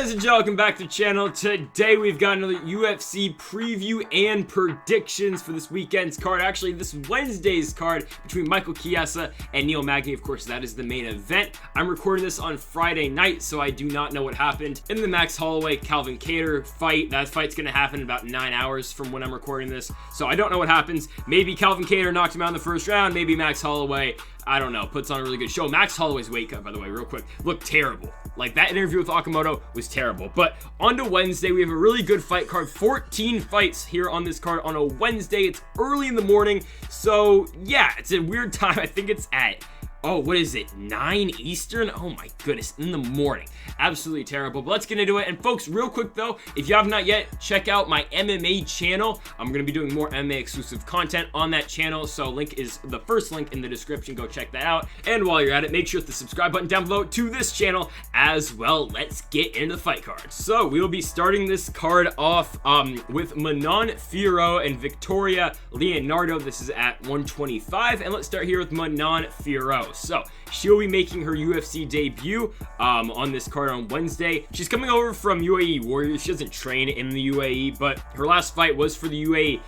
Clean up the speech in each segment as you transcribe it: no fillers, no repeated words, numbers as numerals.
Ladies and gentlemen, welcome back to the channel. Today we've got another UFC preview and predictions for this weekend's card. Actually, this Wednesday's card between Michael Chiesa and Neil Magny. Of course, that is the main event. I'm recording this on Friday night, so I do not know what happened in the Max Holloway Calvin Kattar fight. That fight's going to happen in about 9 hours from when I'm recording this, so I don't know what happens. Maybe Calvin Kattar knocked him out in the first round. Maybe Max Holloway, I don't know, puts on a really good show. Max Holloway's weight cut, by the way, real quick, looked terrible. Like, that interview with Akhmedov was terrible. But on to Wednesday, we have a really good fight card. 14 fights here on this card on a Wednesday. It's early in the morning, so yeah, it's a weird time. I think it's at, what is it, 9 Eastern? Oh my goodness, in the morning. Absolutely terrible, but let's get into it. And folks, real quick though, if you have not yet, check out my MMA channel. I'm going to be doing more MMA exclusive content on that channel, so link is the first link in the description. Go check that out. And while you're at it, make sure to hit the subscribe button down below to this channel as well. Let's get into the fight card. So we will be starting this card off with Manon Fiorot and Victoria Leonardo. This is at 125, and let's start here with Manon Fiorot. So she'll be making her UFC debut on this card on Wednesday. She's coming over from UAE Warriors. She doesn't train in the UAE, but her last fight was for the UAEW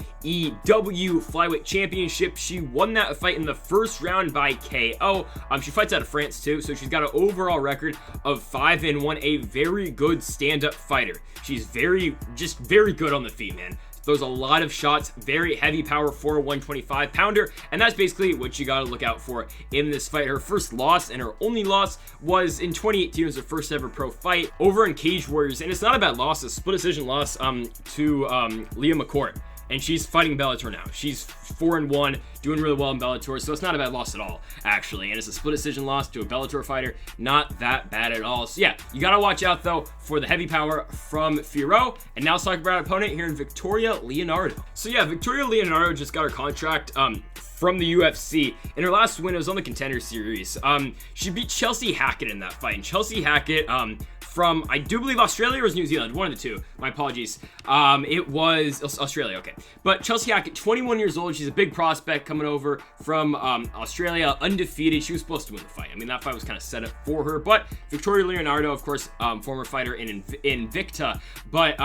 Flyweight Championship. She won that fight in the first round by KO. She fights out of France too, so she's got an overall record of 5-1, a very good stand-up fighter. She's very good on the feet, man. Throws a lot of shots, very heavy power for a 125 pounder, and that's basically what you got to look out for in this fight. Her first loss and her only loss was in 2018. It was her first ever pro fight over in Cage Warriors, and it's not a bad loss. A split decision loss to Leah McCourt, and she's fighting Bellator now. She's 4-1, doing really well in Bellator, so it's not a bad loss at all, actually. And it's a split decision loss to a Bellator fighter. Not that bad at all. So yeah, you gotta watch out though for the heavy power from Fiorot. And now let's talk about our opponent here in Victoria Leonardo. So yeah, Victoria Leonardo just got her contract from the UFC. In her last win, it was on the Contender Series. She beat Chelsea Hackett in that fight, and Chelsea Hackett from, I do believe, Australia or was New Zealand, one of the two. My apologies. It was Australia, okay. But Chelsea Hackett, 21 years old. She's a big prospect coming over from Australia, undefeated. She was supposed to win the fight. I mean, that fight was kind of set up for her. But Victoria Leonardo, of course, former fighter in Invicta. But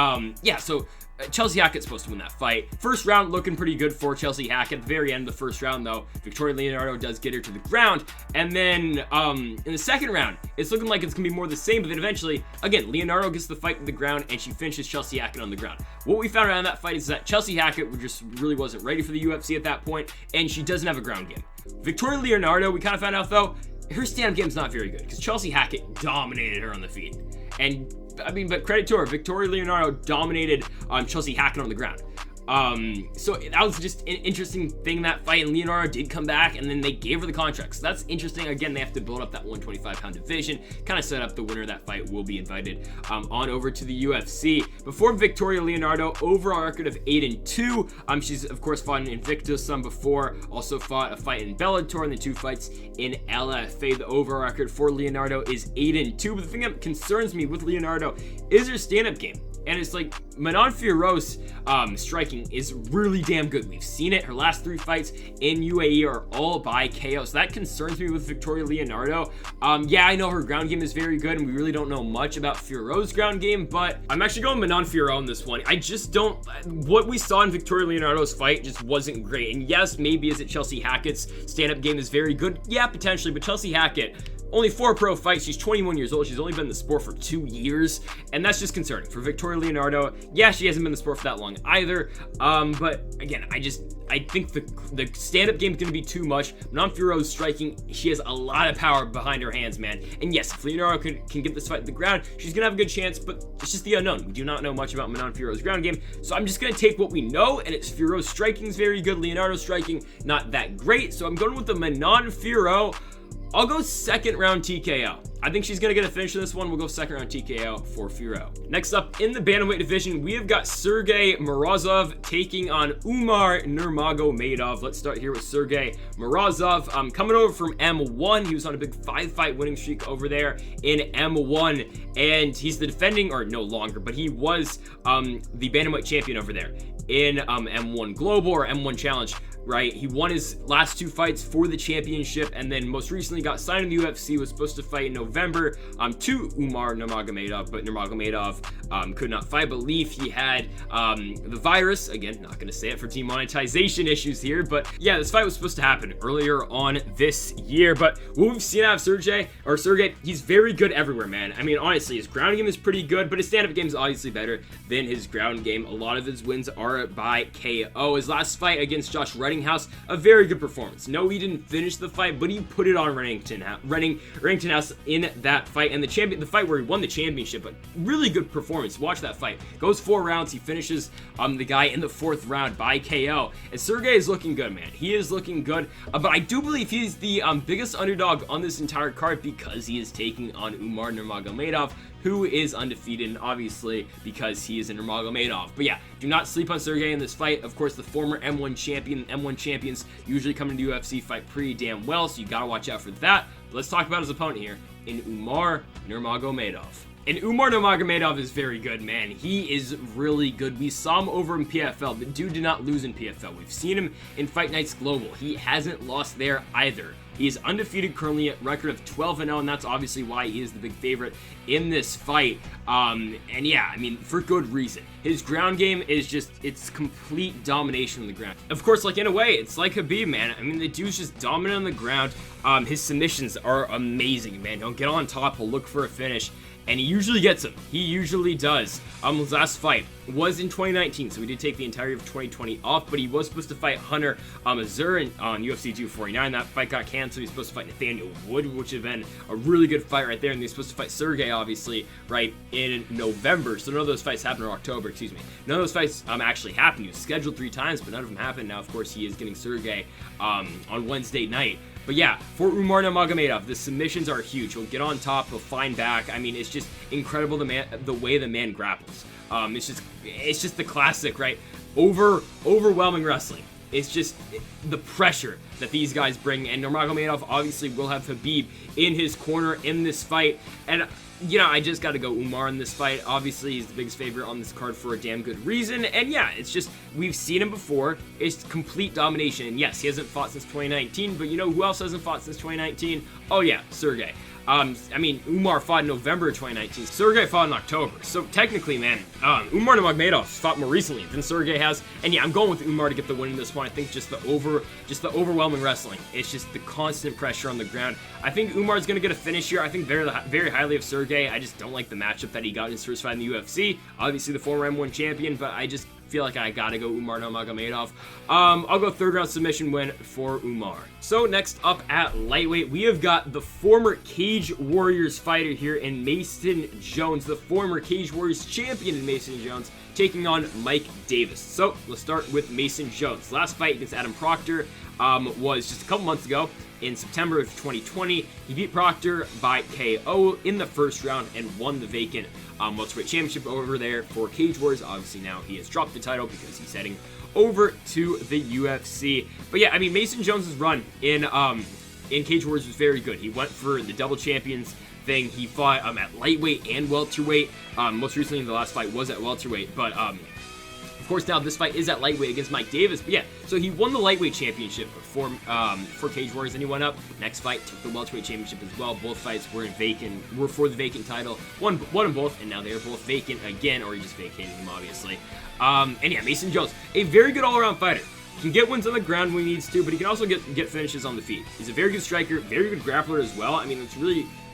yeah, so Chelsea Hackett's supposed to win that fight. First round looking pretty good for Chelsea Hackett. At the very end of the first round, though, Victoria Leonardo does get her to the ground. And then in the second round, it's looking like it's going to be more the same. But then eventually, again, Leonardo gets the fight to the ground, and she finishes Chelsea Hackett on the ground. What we found out in that fight is that Chelsea Hackett just really wasn't ready for the UFC at that point, and she doesn't have a ground game. Victoria Leonardo, we kind of found out, though, her stand-up game's not very good because Chelsea Hackett dominated her on the feet. And I mean, but credit to her, Victoria Leonardo dominated Chelsea Hackett on the ground. So that was just an interesting thing, that fight, and Leonardo did come back, and then they gave her the contract. So that's interesting. Again, they have to build up that 125-pound division, kind of set up the winner of that fight will be invited on over to the UFC. Before Victoria Leonardo, overall record of 8-2. She's, of course, fought in Invicta some before, also fought a fight in Bellator, and the 2 fights in LFA. The overall record for Leonardo is 8-2. But the thing that concerns me with Leonardo is her stand-up game. And it's like, Manon Fiorot's striking is really damn good. We've seen it. Her last 3 fights in UAE are all by KO. So that concerns me with Victoria Leonardo. Yeah, I know her ground game is very good, and we really don't know much about Fiorot's ground game, but I'm actually going Manon Fiorot in this one. I just don't, what we saw in Victoria Leonardo's fight just wasn't great. And yes, maybe is it Chelsea Hackett's stand-up game is very good? Yeah, potentially, but Chelsea Hackett, only 4 pro fights. She's 21 years old. She's only been in the sport for 2 years, and that's just concerning for Victoria Leonardo. Yeah, she hasn't been in the sport for that long either. But again, I think the stand-up game is going to be too much. Manon Fiorot's striking, she has a lot of power behind her hands, man. And yes, if Leonardo can get this fight to the ground, she's going to have a good chance, but it's just the unknown. We do not know much about Manon Fiorot's ground game, so I'm just going to take what we know, and it's Fiorot's striking is very good. Leonardo's striking, not that great, so I'm going with the Manon Fiorot. I'll go second round TKO. I think she's going to get a finish in this one. We'll go second round TKO for Fiorot. Next up in the bantamweight division, we have got Sergey Morozov taking on Umar Nurmagomedov. Let's start here with Sergey Morozov. Coming over from M1. He was on a big 5-fight winning streak over there in M1. And he's the defending, or no longer, but he was the bantamweight champion over there in M1 Global or M1 Challenge. right? He won his last 2 fights for the championship, and then most recently got signed in the UFC, was supposed to fight in November to Umar Nurmagomedov, but Nurmagomedov could not fight. I believe he had the virus. Again, not going to say it for demonetization issues here, but yeah, this fight was supposed to happen earlier on this year. But what we've seen out of Sergey, he's very good everywhere, man. I mean, honestly, his ground game is pretty good, but his stand-up game is obviously better than his ground game. A lot of his wins are by KO. His last fight against Josh Rettinghouse, a very good performance. No, he didn't finish the fight, but he put it on Rettinghouse in that fight, and the fight where he won the championship. But really good performance. Watch that fight. Goes 4 rounds. He finishes the guy in the 4th round by KO. And Sergey is looking good, man. He is looking good. But I do believe he's the biggest underdog on this entire card because he is taking on Umar Nurmagomedov, who is undefeated, and obviously because he is a Nurmagomedov. But yeah, do not sleep on Sergey in this fight. Of course, the former M1 champion. M1 champions usually come into UFC fight pretty damn well, so you gotta watch out for that. But let's talk about his opponent here in Umar Nurmagomedov. And Umar Nurmagomedov is very good, man. He is really good. We saw him over in PFL. The dude did not lose in PFL. We've seen him in Fight Nights Global. He hasn't lost there either. He is undefeated currently at record of 12-0, and that's obviously why he is the big favorite in this fight. And yeah, I mean, for good reason. His ground game is just, it's complete domination on the ground. Of course, like, in a way, it's like Khabib, man. I mean, the dude's just dominant on the ground. His submissions are amazing, man. He'll get on top, he'll look for a finish, and he usually gets them. He usually does. His last fight was in 2019, so we did take the entirety of 2020 off, but he was supposed to fight Hunter Azur on UFC 249. That fight got canceled. He's supposed to fight Nathaniel Wood, which would have been a really good fight right there, and he's supposed to fight Sergey, obviously, right, in November. So none of those fights happened, or October, excuse me. None of those fights actually happened. He was scheduled 3 times, but none of them happened. Now, of course, he is getting Sergey on Wednesday night. But yeah, for Umar Nurmagomedov, the submissions are huge. He'll get on top, he'll find back. I mean, it's just incredible the way the man grapples. It's just the classic, right? Overwhelming wrestling. It's just the pressure that these guys bring, and Nurmagomedov obviously will have Khabib in his corner in this fight. And you know, I just got to go Umar in this fight. Obviously, he's the biggest favorite on this card for a damn good reason. And yeah, it's just, we've seen him before. It's complete domination. And yes, he hasn't fought since 2019, but you know who else hasn't fought since 2019? Oh yeah, Sergey. I mean, Umar fought in November of 2019. Sergey fought in October. So technically, man, Umar Nurmagomedov fought more recently than Sergey has. And yeah, I'm going with Umar to get the win in this one. I think just the overwhelming wrestling. It's just the constant pressure on the ground. I think Umar's going to get a finish here. I think very, very highly of Sergey. I just don't like the matchup that he got in his first fight in the UFC. Obviously, the former M1 champion, but I just feel like I gotta go Umar Nurmagomedov. I'll go 3rd round submission win for Umar. So next up at lightweight, we have got the former Cage Warriors fighter here in Mason Jones, the former Cage Warriors champion in Mason Jones, taking on Mike Davis. So let's start with Mason Jones. Last fight against Adam Proctor was just a couple months ago in September of 2020. He beat Proctor by KO in the 1st round and won the vacant welterweight championship over there for Cage Warriors. Obviously now he has dropped the title because he's heading over to the UFC. But yeah, I mean, Mason Jones' run in Cage Warriors was very good. He went for the double champions thing. He fought at lightweight and welterweight. Most recently, the last fight was at welterweight, but of course, now this fight is at lightweight against Mike Davis. But yeah, so he won the lightweight championship for Cage Warriors, and he went up. Next fight, took the welterweight championship as well. Both fights were for the vacant title. Won them both, and now they are both vacant again, or he just vacated them, obviously. And yeah, Mason Jones, a very good all-around fighter. He can get wins on the ground when he needs to, but he can also get finishes on the feet. He's a very good striker, very good grappler as well. I mean,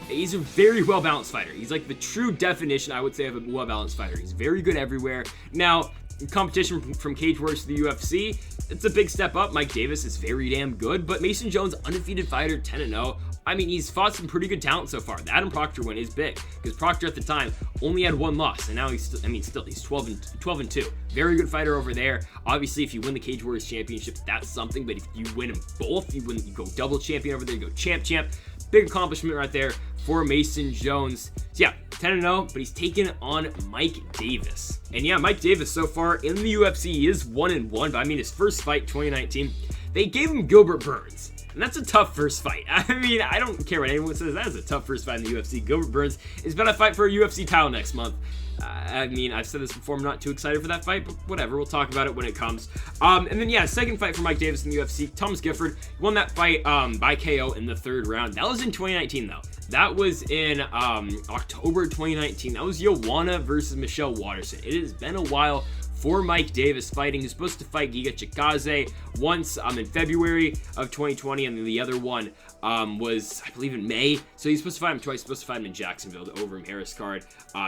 he's a very well-balanced fighter. He's like the true definition, I would say, of a well-balanced fighter. He's very good everywhere. Now, competition from Cage Warriors to the UFC, it's a big step up. Mike Davis is very damn good, but Mason Jones, undefeated fighter, 10-0. I mean, he's fought some pretty good talent so far. The Adam Proctor win is big because Proctor at the time only had 1 loss, and now he's 12-2. Very good fighter over there. Obviously, if you win the Cage Warriors championship, that's something. But if you win them both, you go double champion over there, you go champ. Big accomplishment right there for Mason Jones. So yeah, 10-0, but he's taken on Mike Davis. And yeah, Mike Davis so far in the UFC, he is 1-1. But I mean, his first fight, 2019, they gave him Gilbert Burns. And that's a tough first fight. I mean, I don't care what anyone says. That is a tough first fight in the UFC. Gilbert Burns is about to fight for a UFC title next month. I mean, I've said this before, I'm not too excited for that fight, but whatever, we'll talk about it when it comes. And then, yeah, second fight for Mike Davis in the UFC, Thomas Gifford won that fight by KO in the third round. That was in 2019, though. That was in October 2019. That was Joanna versus Michelle Waterson. It has been a while for Mike Davis fighting. He's supposed to fight Giga Chikadze once in February of 2020, and then the other one was, I believe, in May. So he's supposed to fight him twice. He's supposed to fight him in Jacksonville, the Overeem Harris card.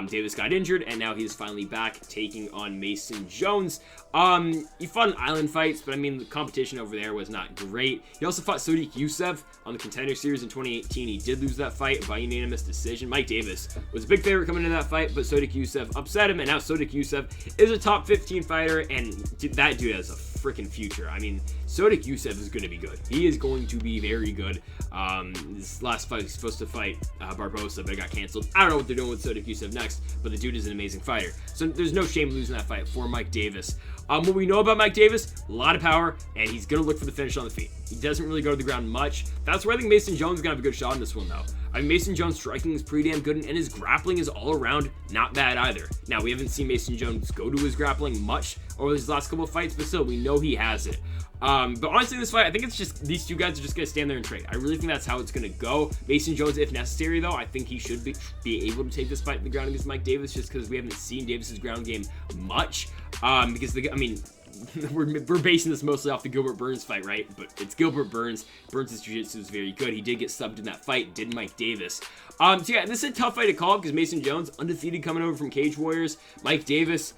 Davis got injured, and now he's finally back taking on Mason Jones. He fought in island fights, but I mean, the competition over there was not great. He also fought Sodiq Yusuff on the Contender Series in 2018. He did lose that fight by unanimous decision. Mike Davis was a big favorite coming into that fight, but Sodiq Yusuff upset him, and now Sodiq Yusuff is a top 15 fighter, and that dude has a freaking future. I mean, Sodiq Yusuff is going to be good. He is going to be very good. This last fight, he's supposed to fight Barbosa, but it got canceled. I don't know what they're doing with Sodiq Yusuff next, but the dude is an amazing fighter. So there's no shame losing that fight for Mike Davis. What we know about Mike Davis, a lot of power, and he's going to look for the finish on the feet. He doesn't really go to the ground much. That's where I think Mason Jones is going to have a good shot in this one, though. I mean, Mason Jones' striking is pretty damn good, and his grappling is all around not bad either. Now, we haven't seen Mason Jones go to his grappling much over these last couple of fights, but still, we know he has it. But honestly, this fight, I think it's just, these two guys are just going to stand there and trade. I really think that's how it's going to go. Mason Jones, if necessary, though, I think he should be able to take this fight to the ground against Mike Davis, just because we haven't seen Davis's ground game much. Because, I mean, we're basing this mostly off the Gilbert Burns fight, right? But it's Gilbert Burns. Burns' jiu-jitsu is very good. He did get subbed in that fight, did Mike Davis. So yeah, this is a tough fight to call because Mason Jones, undefeated coming over from Cage Warriors. Mike Davis,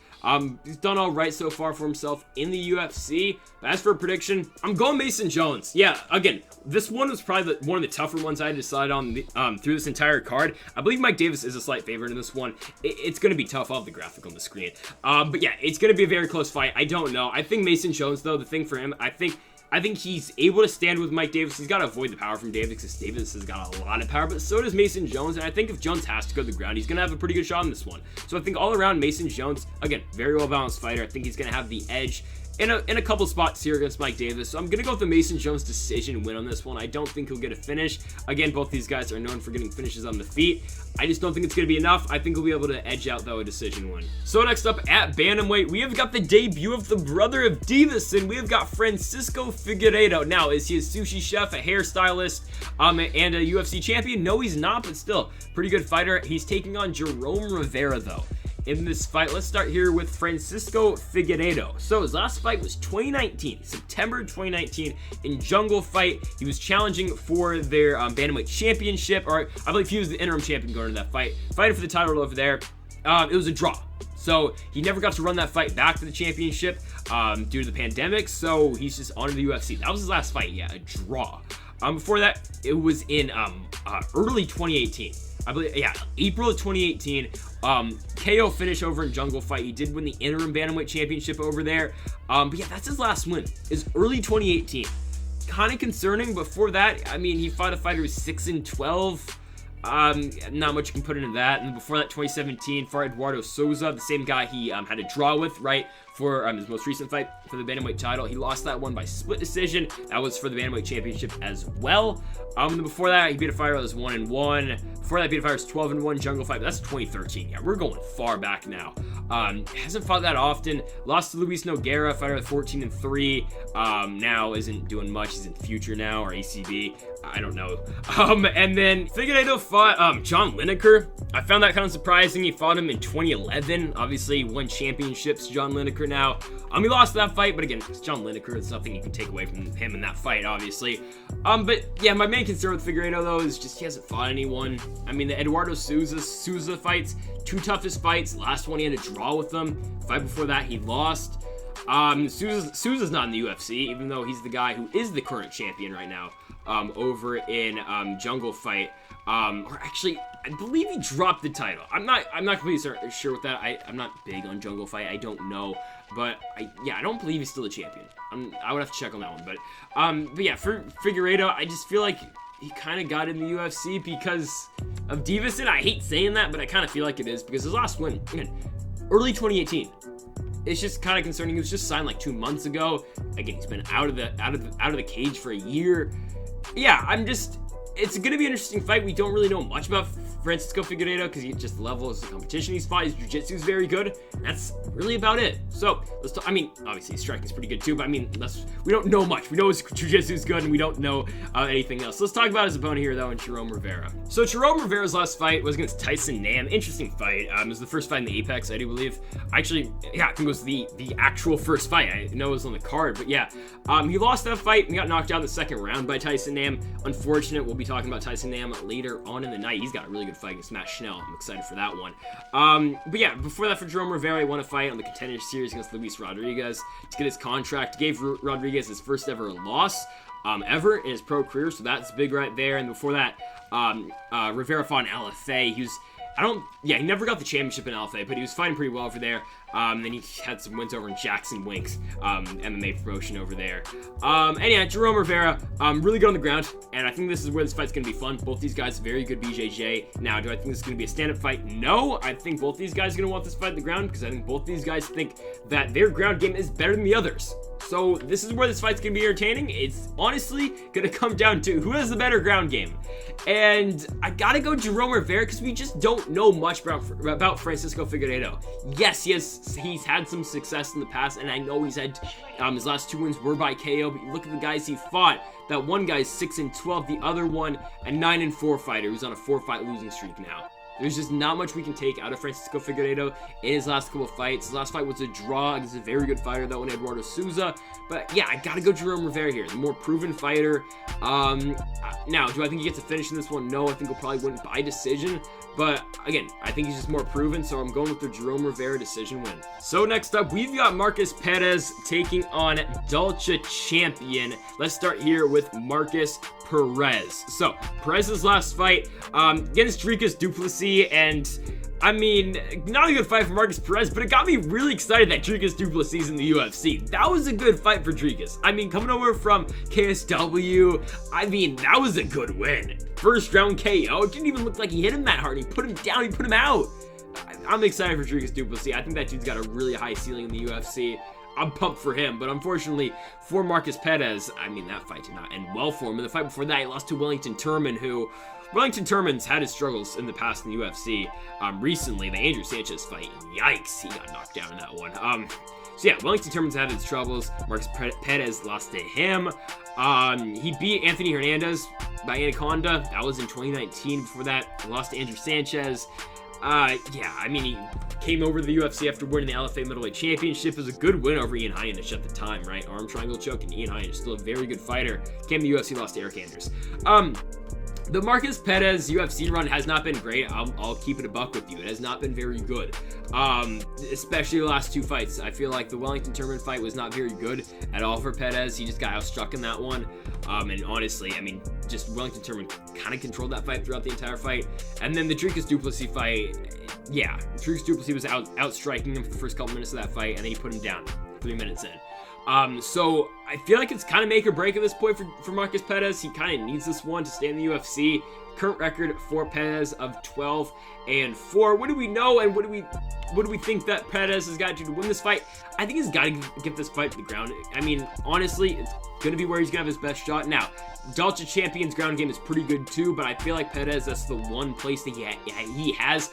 he's done all right so far for himself in the UFC. But as for a prediction, I'm going Mason Jones. Yeah, again, this one was probably one of the tougher ones I decided on through this entire card. I believe Mike Davis is a slight favorite in this one. It's going to be tough. I'll have the graphic on the screen. But yeah, it's going to be a very close fight. I don't know. I think Mason Jones, though, the thing for him, I think he's able to stand with Mike Davis. He's got to avoid the power from Davis because Davis has got a lot of power, but so does Mason Jones. And I think if Jones has to go to the ground, he's going to have a pretty good shot in this one. So I think all around, Mason Jones, again, very well-balanced fighter. I think he's going to have the edge in a couple spots here against Mike Davis. So I'm going to go with the Mason Jones decision win on this one. I don't think he'll get a finish. Again, both these guys are known for getting finishes on the feet. I just don't think it's going to be enough. I think he'll be able to edge out, though, a decision win. So next up at bantamweight, we have got the debut of the brother of Divas, and we have got Francisco Figueiredo. Now, is he a sushi chef, a hairstylist, and a UFC champion? No, he's not, but still, pretty good fighter. He's taking on Jerome Rivera, though. In this fight, let's start here with Francisco Figueiredo. So his last fight was 2019, September 2019, in Jungle Fight. He was challenging for their bantamweight championship, or I believe he was the interim champion going into that fight, fighting for the title over there. It was a draw. So he never got to run that fight back for the championship due to the pandemic, so he's just on to the UFC. That was his last fight, yeah, a draw. Before that, it was in early 2018. I believe, yeah, April of 2018, KO finish over in Jungle Fight. He did win the interim bantamweight championship over there. But yeah, that's his last win, is early 2018. Kind of concerning. Before that, I mean, he fought a fighter who was 6-12. Not much you can put into that. And before that, 2017, fought Eduardo Souza, the same guy he had a draw with, right, for his most recent fight for the bantamweight title. He lost that one by split decision. That was for the bantamweight championship as well. And before that, he beat a fighter that was 1-1. Before that, he beat a fighter that was 12-1 Jungle Fight, but that's 2013. Yeah, we're going far back now. Hasn't fought that often. Lost to Luis Nogueira, fighter at 14-3. Now isn't doing much. He's in Future now, or ACB. I don't know. And then Figueiredo fought John Lineker. I found that kind of surprising. He fought him in 2011. Obviously, won championships, John Lineker now. He lost that fight, but again, it's John Lineker. It's nothing you can take away from him in that fight, obviously. But yeah, my main concern with Figueiredo, though, is just he hasn't fought anyone. I mean, the Eduardo Souza fights, two toughest fights. Last one, he had a draw with them. Fight before that, he lost. Souza's not in the UFC, even though he's the guy who is the current champion right now. Over in Jungle Fight, or actually, I believe he dropped the title. I'm not completely sure with that. I'm not big on Jungle Fight. I don't know, but I don't believe he's still a champion. I would have to check on that one, but yeah, for Figueiredo, I just feel like he kind of got in the UFC because of Divas, and I hate saying that, but I kind of feel like it is because his last win, again, early 2018. it's just kind of concerning. He was just signed like 2 months ago. Again, he's been out of the cage for a year. Yeah, it's going to be an interesting fight. We don't really know much about Francisco Figueiredo because he just levels the competition he's fought. His jiu-jitsu is very good, and that's really about it. So let's talk. I mean, obviously his striking is pretty good too, but I mean, we don't know much. We know his jiu-jitsu is good, and we don't know anything else. So let's talk about his opponent here, though, in Jerome Rivera. So Jerome Rivera's last fight was against Tyson Nam. Interesting fight. It was the first fight in the Apex, I do believe. Actually, yeah, I think it was the actual first fight. I know it was on the card, but yeah, he lost that fight and got knocked out in the second round by Tyson Nam. Unfortunate. We'll be talking about Tyson Nam later on in the night. He's got a really good fight against Matt Schnell. I'm excited for that one. But yeah, before that, for Jerome Rivera, he won a fight on the Contender Series against Luis Rodriguez to get his contract. Gave Rodriguez his first ever loss ever in his pro career, so that's big right there. And before that, Rivera fought in LFA. He never got the championship in LFA, but he was fighting pretty well over there. Then he had some wins over in Jackson Winks, MMA promotion over there. And yeah, Jerome Rivera, really good on the ground, and I think this is where this fight's going to be fun. Both these guys, very good BJJ. Now, do I think this is going to be a stand-up fight? No, I think both these guys are going to want this fight on the ground, because I think both these guys think that their ground game is better than the others. So this is where this fight's going to be entertaining. It's honestly going to come down to who has the better ground game. And I got to go Jerome Rivera because we just don't know much about Francisco Figueiredo. Yes, he's had some success in the past, and I know he's had his last 2 wins were by KO, but look at the guys he fought. That one guy's 6-12, the other one a 9-4 fighter who's on a 4-fight losing streak now. There's just not much we can take out of Francisco Figueiredo in his last couple of fights. His last fight was a draw against a very good fighter, that one, Eduardo Souza. But yeah, I gotta go Jerome Rivera here, the more proven fighter. Now, do I think he gets a finish in this one? No, I think he'll probably win by decision. But again, I think he's just more proven, so I'm going with the Jerome Rivera decision win. So next up, we've got Marcus Perez taking on Dulce champion. Let's start here with Marcus Perez. So Perez's last fight against Dricus du Plessis, and I mean, not a good fight for Marcus Perez, but it got me really excited that Dricus du Plessis is in the UFC. That was a good fight for Dricus. I mean, coming over from KSW, I mean, that was a good win. First round KO. It didn't even look like he hit him that hard. He put him down. He put him out. I'm excited for Dricus du Plessis. I think that dude's got a really high ceiling in the UFC. I'm pumped for him, but unfortunately for Marcus Perez, I mean, that fight did not end well for him. In the fight before that, he lost to Wellington Turman, who Wellington Turman's had his struggles in the past in the UFC. Recently, the Andrew Sanchez fight, yikes, he got knocked down in that one. So yeah, Wellington Turman's had his troubles. Marcus Perez lost to him. He beat Anthony Hernandez by Anaconda. That was in 2019. Before that, he lost to Andrew Sanchez. Yeah, I mean, he came over to the UFC after winning the LFA Middleweight Championship. It was a good win over Ian Heinisch at the time, right? Arm triangle choke, and Ian Heinisch, still a very good fighter. Came to the UFC, lost to Eric Anders. The Marcus Perez UFC run has not been great. I'll keep it a buck with you. It has not been very good, especially the last 2 fights. I feel like the Wellington Turman fight was not very good at all for Perez. He just got outstruck in that one. And honestly, I mean, just Wellington Turman kind of controlled that fight throughout the entire fight. And then the Dricus du Plessis fight, yeah, Dricus du Plessis was outstriking him for the first couple minutes of that fight, and then he put him down 3 minutes in. So I feel like it's kind of make or break at this point for Marcus Perez. He kind of needs this one to stay in the UFC. Current record for Perez of 12-4. What do we know, and what do we think that Perez has got to do to win this fight? I think he's got to get this fight to the ground. I mean, honestly, it's going to be where he's going to have his best shot. Now, Dulce champion's ground game is pretty good too, but I feel like Perez, that's the one place that he has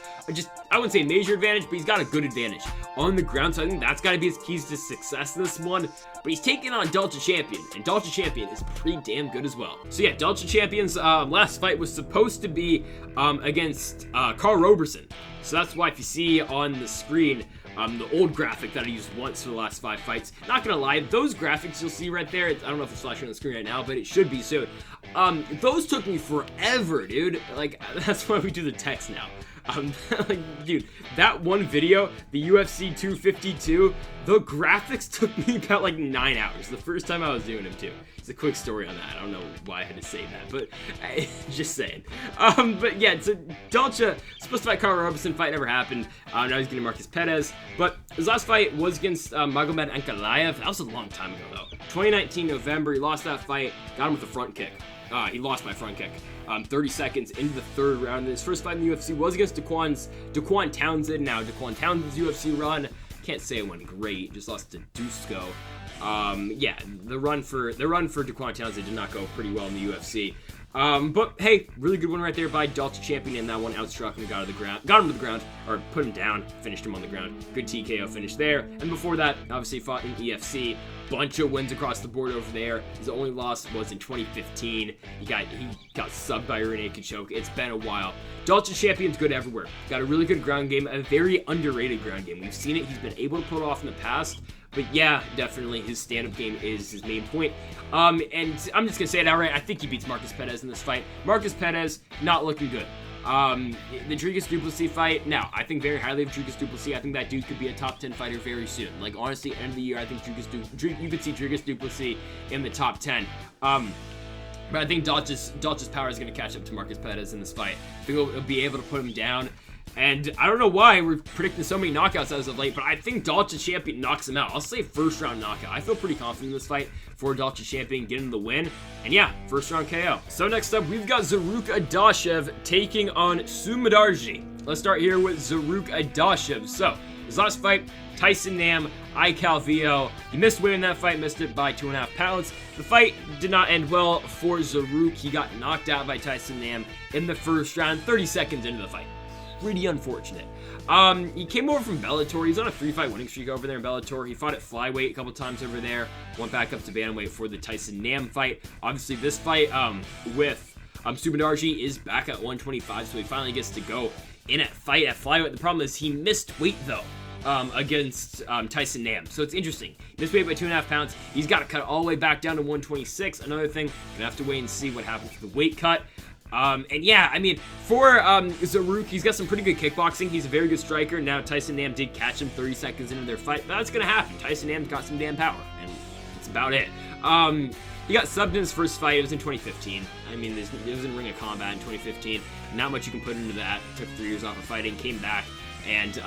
I wouldn't say a major advantage, but he's got a good advantage on the ground, so I think that's got to be his keys to success in this one. But he's taking on Dulce champion, and Dulce champion is pretty damn good as well. So yeah, Dulce champion's last fight was supposed to be against Carl Roberson. So that's why if you see on the screen, the old graphic that I used once for the last 5 fights. Not gonna lie, those graphics you'll see right there, I don't know if it's flashing on the screen right now, but it should be soon. Those took me forever, dude. Like, that's why we do the text now. Like, dude, that one video, the UFC 252, the graphics took me about like 9 hours the first time I was doing them too. It's a quick story on that. I don't know why I had to say that, but just saying. But yeah, so Dulce supposed to fight Carl Roberson, fight never happened. Now he's getting Marcus Perez, but his last fight was against Magomed Ankalaev. That was a long time ago though. 2019 November, he lost that fight, got him with a front kick. He lost by front kick. 30 seconds into the 3rd round. His first fight in the UFC was against Daquan Townsend. Now, Daquan Townsend's UFC run can't say it went great. Just lost to Dusko. Yeah, the run for Daquan Townsend did not go pretty well in the UFC. But hey, really good one right there by Delta Champion, and that one outstruck him, got him to the ground, or put him down, finished him on the ground. Good TKO finish there. And before that, obviously fought in EFC. Bunch of wins across the board over there. His only loss was in 2015. He got subbed by Rene Kachok. It's been a while. Delta Champion's good everywhere. Got a really good ground game, a very underrated ground game. We've seen it. He's been able to pull it off in the past. But yeah, definitely his stand-up game is his main point. And I'm just going to say it outright. I think he beats Marcus Perez in this fight. Marcus Perez, not looking good. The Dricus du Plessis fight, now, I think very highly of Dricus du Plessis. I think that dude could be a top 10 fighter very soon. Like, honestly, end of the year, I think you could see Dricus du Plessis in the top 10. But I think Dalch's power is going to catch up to Marcus Perez in this fight. I think he'll be able to put him down. And I don't know why we're predicting so many knockouts as of late, but I think Delta Champion knocks him out. I'll say first round knockout. I feel pretty confident in this fight for Delta Champion getting the win. And yeah, first round KO. So next up, we've got Zaruk Adashev taking on Mudaerji. Let's start here with Zaruk Adashev. So his last fight, Tyson Nam, Calvillo. He missed weight in that fight, missed it by 2.5 pounds. The fight did not end well for Zaruk. He got knocked out by Tyson Nam in the first round, 30 seconds into the fight. Pretty unfortunate. He came over from Bellator. He's on a 3-fight winning streak over there in Bellator. He fought at flyweight a couple times over there. Went back up to bantamweight for the Tyson Nam fight. Obviously, this fight with Mudaerji is back at 125, so he finally gets to go in a fight at flyweight. The problem is he missed weight though against Tyson Nam, so it's interesting. He missed weight by 2.5 pounds. He's got to cut all the way back down to 126. Another thing, gonna have to wait and see what happens with the weight cut. And yeah, I mean, for Zaruk, he's got some pretty good kickboxing. He's a very good striker. Now, Tyson Nam did catch him 30 seconds into their fight, but that's going to happen. Tyson Nam's got some damn power, and that's about it. He got subbed in his first fight. It was in 2015. I mean, it was in Ring of Combat in 2015. Not much you can put into that. Took 3 years off of fighting, came back, and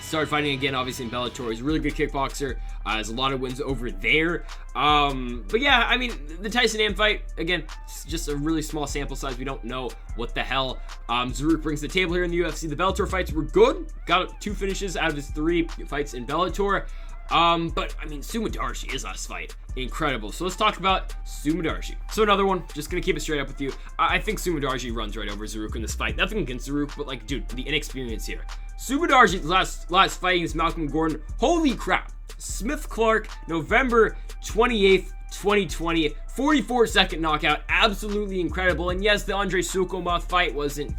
started fighting again, obviously, in Bellator. He's a really good kickboxer. Has a lot of wins over there. But yeah, I mean, the Tyson Nam fight, again, it's just a really small sample size. We don't know what the hell Zaruk brings to the table here in the UFC. The Bellator fights were good. Got 2 finishes out of his 3 fights in Bellator. But I mean, Mudaerji is last fight incredible. So let's talk about Mudaerji. So another one, just gonna keep it straight up with you. I think Mudaerji runs right over Zaruk in this fight. Nothing against Zaruk, but like, dude, the inexperience here. Mudaerji's last fight against Malcolm Gordon. Holy crap! Smith Clark, November 28th, 2020, 44-second knockout, absolutely incredible. And yes, the Andrei Sukhomov fight wasn't,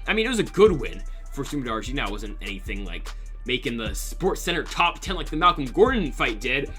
I mean, it was a good win for Mudaerji. Now, it wasn't anything like making the Sports Center top 10 like the Malcolm Gordon fight did.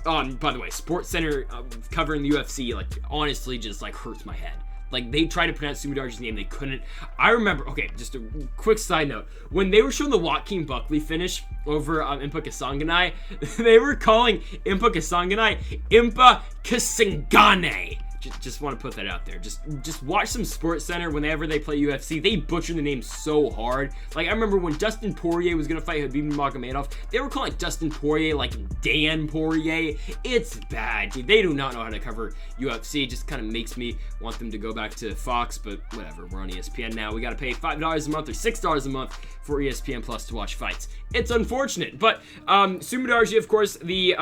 By the way, Sports Center covering the UFC, like, honestly just like hurts my head. Like, they tried to pronounce Mudaerji's name, they couldn't. I remember, okay, just a quick side note. When they were showing the Joaquin Buckley finish over Impa Kasanganay, they were calling Impa Kasanganay Impa Kasangane. Just want to put that out there. Just watch some Sports Center whenever they play UFC. They butcher the name so hard. Like, I remember when Dustin Poirier was going to fight Khabib Nurmagomedov, they were calling Dustin Poirier like Dan Poirier. It's bad, dude. They do not know how to cover UFC. It just kind of makes me want them to go back to Fox, but whatever. We're on ESPN now. We got to pay $5 a month or $6 a month for ESPN Plus to watch fights. It's unfortunate, but Mudaerji, of course, the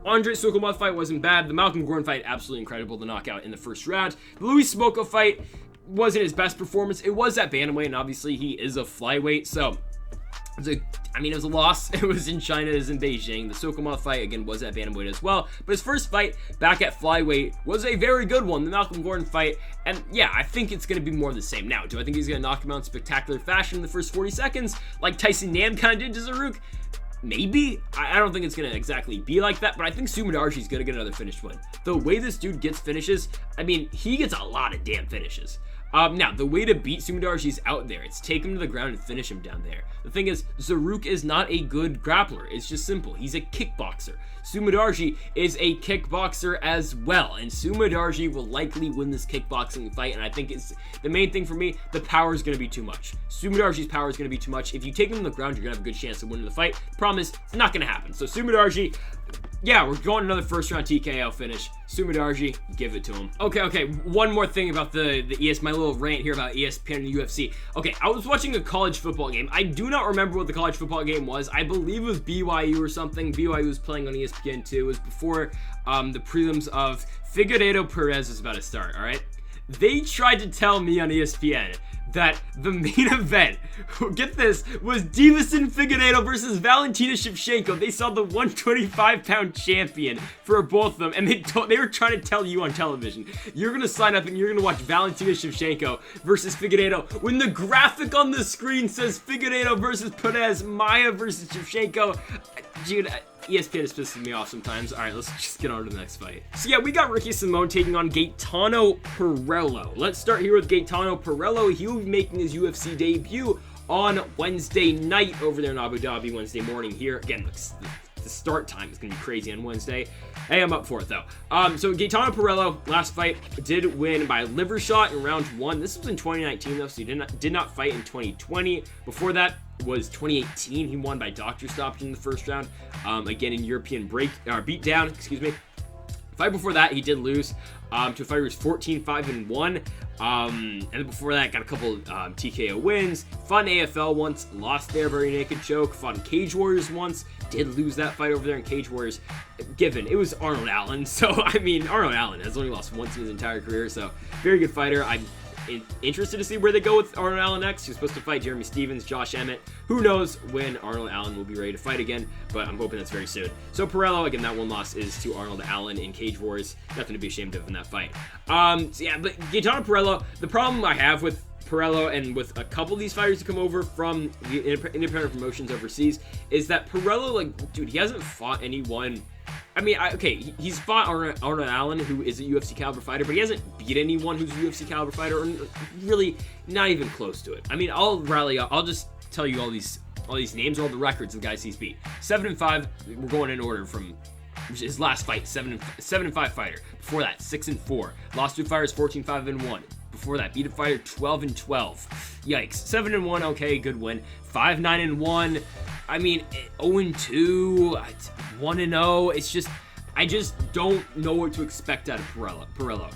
Andrei Sukhomov fight wasn't bad. The Malcolm Gordon fight, absolutely incredible. The knockout in the first round. The Luis Smoko fight wasn't his best performance. It was at bantamweight, and obviously he is a flyweight, so it was a loss. It was in China, it was in Beijing. The Sukhomov fight, again, was at bantamweight as well. But his first fight back at flyweight was a very good one, the Malcolm Gordon fight. And yeah, I think it's going to be more of the same. Now, do I think he's going to knock him out in spectacular fashion in the first 40 seconds, like Tyson Nam kind of did to Zaruk? Maybe. I don't think it's going to exactly be like that, but I think Mudaerji is going to get another finished win. The way this dude gets finishes, I mean, he gets a lot of damn finishes. Now, the way to beat Mudaerji is out there. It's take him to the ground and finish him down there. The thing is, Zaruk is not a good grappler. It's just simple. He's a kickboxer. Mudaerji is a kickboxer as well, and Mudaerji will likely win this kickboxing fight, and I think it's the main thing for me, the power is going to be too much. Mudaerji's power is going to be too much. If you take him to the ground, you're going to have a good chance of winning the fight. The problem is, it's not going to happen. So Mudaerji, yeah, we're going another first round TKO finish. Mudaerji, give it to him. Okay, one more thing about my little rant here about ESPN and UFC. Okay, I was watching a college football game. I do not remember what the college football game was. I believe it was BYU or something. BYU was playing on ESPN too. It was before the prelims of Figueiredo Perez was about to start, all right? They tried to tell me on ESPN that the main event, get this, was Davison Figueiredo versus Valentina Shevchenko. They saw the 125-pound champion for both of them, and they were trying to tell you on television, you're going to sign up and you're going to watch Valentina Shevchenko versus Figueiredo when the graphic on the screen says Figueiredo versus Perez, Maya versus Shevchenko. Dude, ESPN is pissing me off sometimes. All right, let's just get on to the next fight. So yeah, we got Ricky Simón taking on Gaetano Pirrello. Let's start here with Gaetano Pirrello. He will be making his UFC debut on Wednesday night over there in Abu Dhabi, Wednesday morning here. Again, the start time is going to be crazy on Wednesday. Hey, I'm up for it though. So Gaetano Pirrello, last fight, did win by liver shot in round 1. This was in 2019 though, so he did not fight in 2020. Before that was 2018. He won by doctor stoppage in the first round. Again in European beatdown, excuse me. Fight before that, he did lose to a fighter who was 14-5-1. And then before that, got a couple TKO wins. Fought in AFL once, lost there, very naked choke. Fought in Cage Warriors once, did lose that fight over there in Cage Warriors. Given, it was Arnold Allen. So, I mean, Arnold Allen has only lost once in his entire career. So, very good fighter. I'm interested to see where they go with Arnold Allen next. He's supposed to fight Jeremy Stevens, Josh Emmett. Who knows when Arnold Allen will be ready to fight again, but I'm hoping that's very soon. So Pirrello, again, that one loss is to Arnold Allen in Cage Wars. Nothing to be ashamed of in that fight. So yeah, but Gaetano Pirrello, the problem I have with Pirrello and with a couple of these fighters to come over from the independent promotions overseas is that Pirrello, like, dude, he hasn't fought anyone. I mean, he's fought Arnold Allen, who is a UFC caliber fighter, but he hasn't beat anyone who's a UFC caliber fighter, or really not even close to it. I mean, I'll just tell you all these names, all the records of the guys he's beat. 7-5. We're going in order from his last fight. 7-5 fighter. Before that, 6-4. Lost to fighters 14-5-1. Before that, beat a fighter 12-12. Yikes. 7-1. Okay, good win. 5-9-1. I mean, 0-2, 1-0. It's just, I just don't know what to expect out of Pirrello.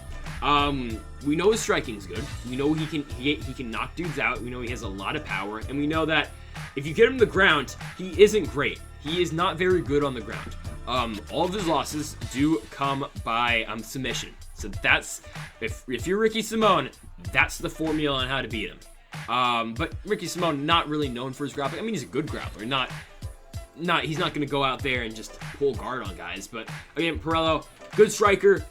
We know his striking's good. We know he can knock dudes out. We know he has a lot of power, and we know that if you get him to the ground, he isn't great. He is not very good on the ground. All of his losses do come by submission. So that's, if you're Ricky Simón, that's the formula on how to beat him. But Ricky Simón, not really known for his grappling. I mean, he's a good grappler. He's not going to go out there and just pull guard on guys. But again, Pirrello, good striker.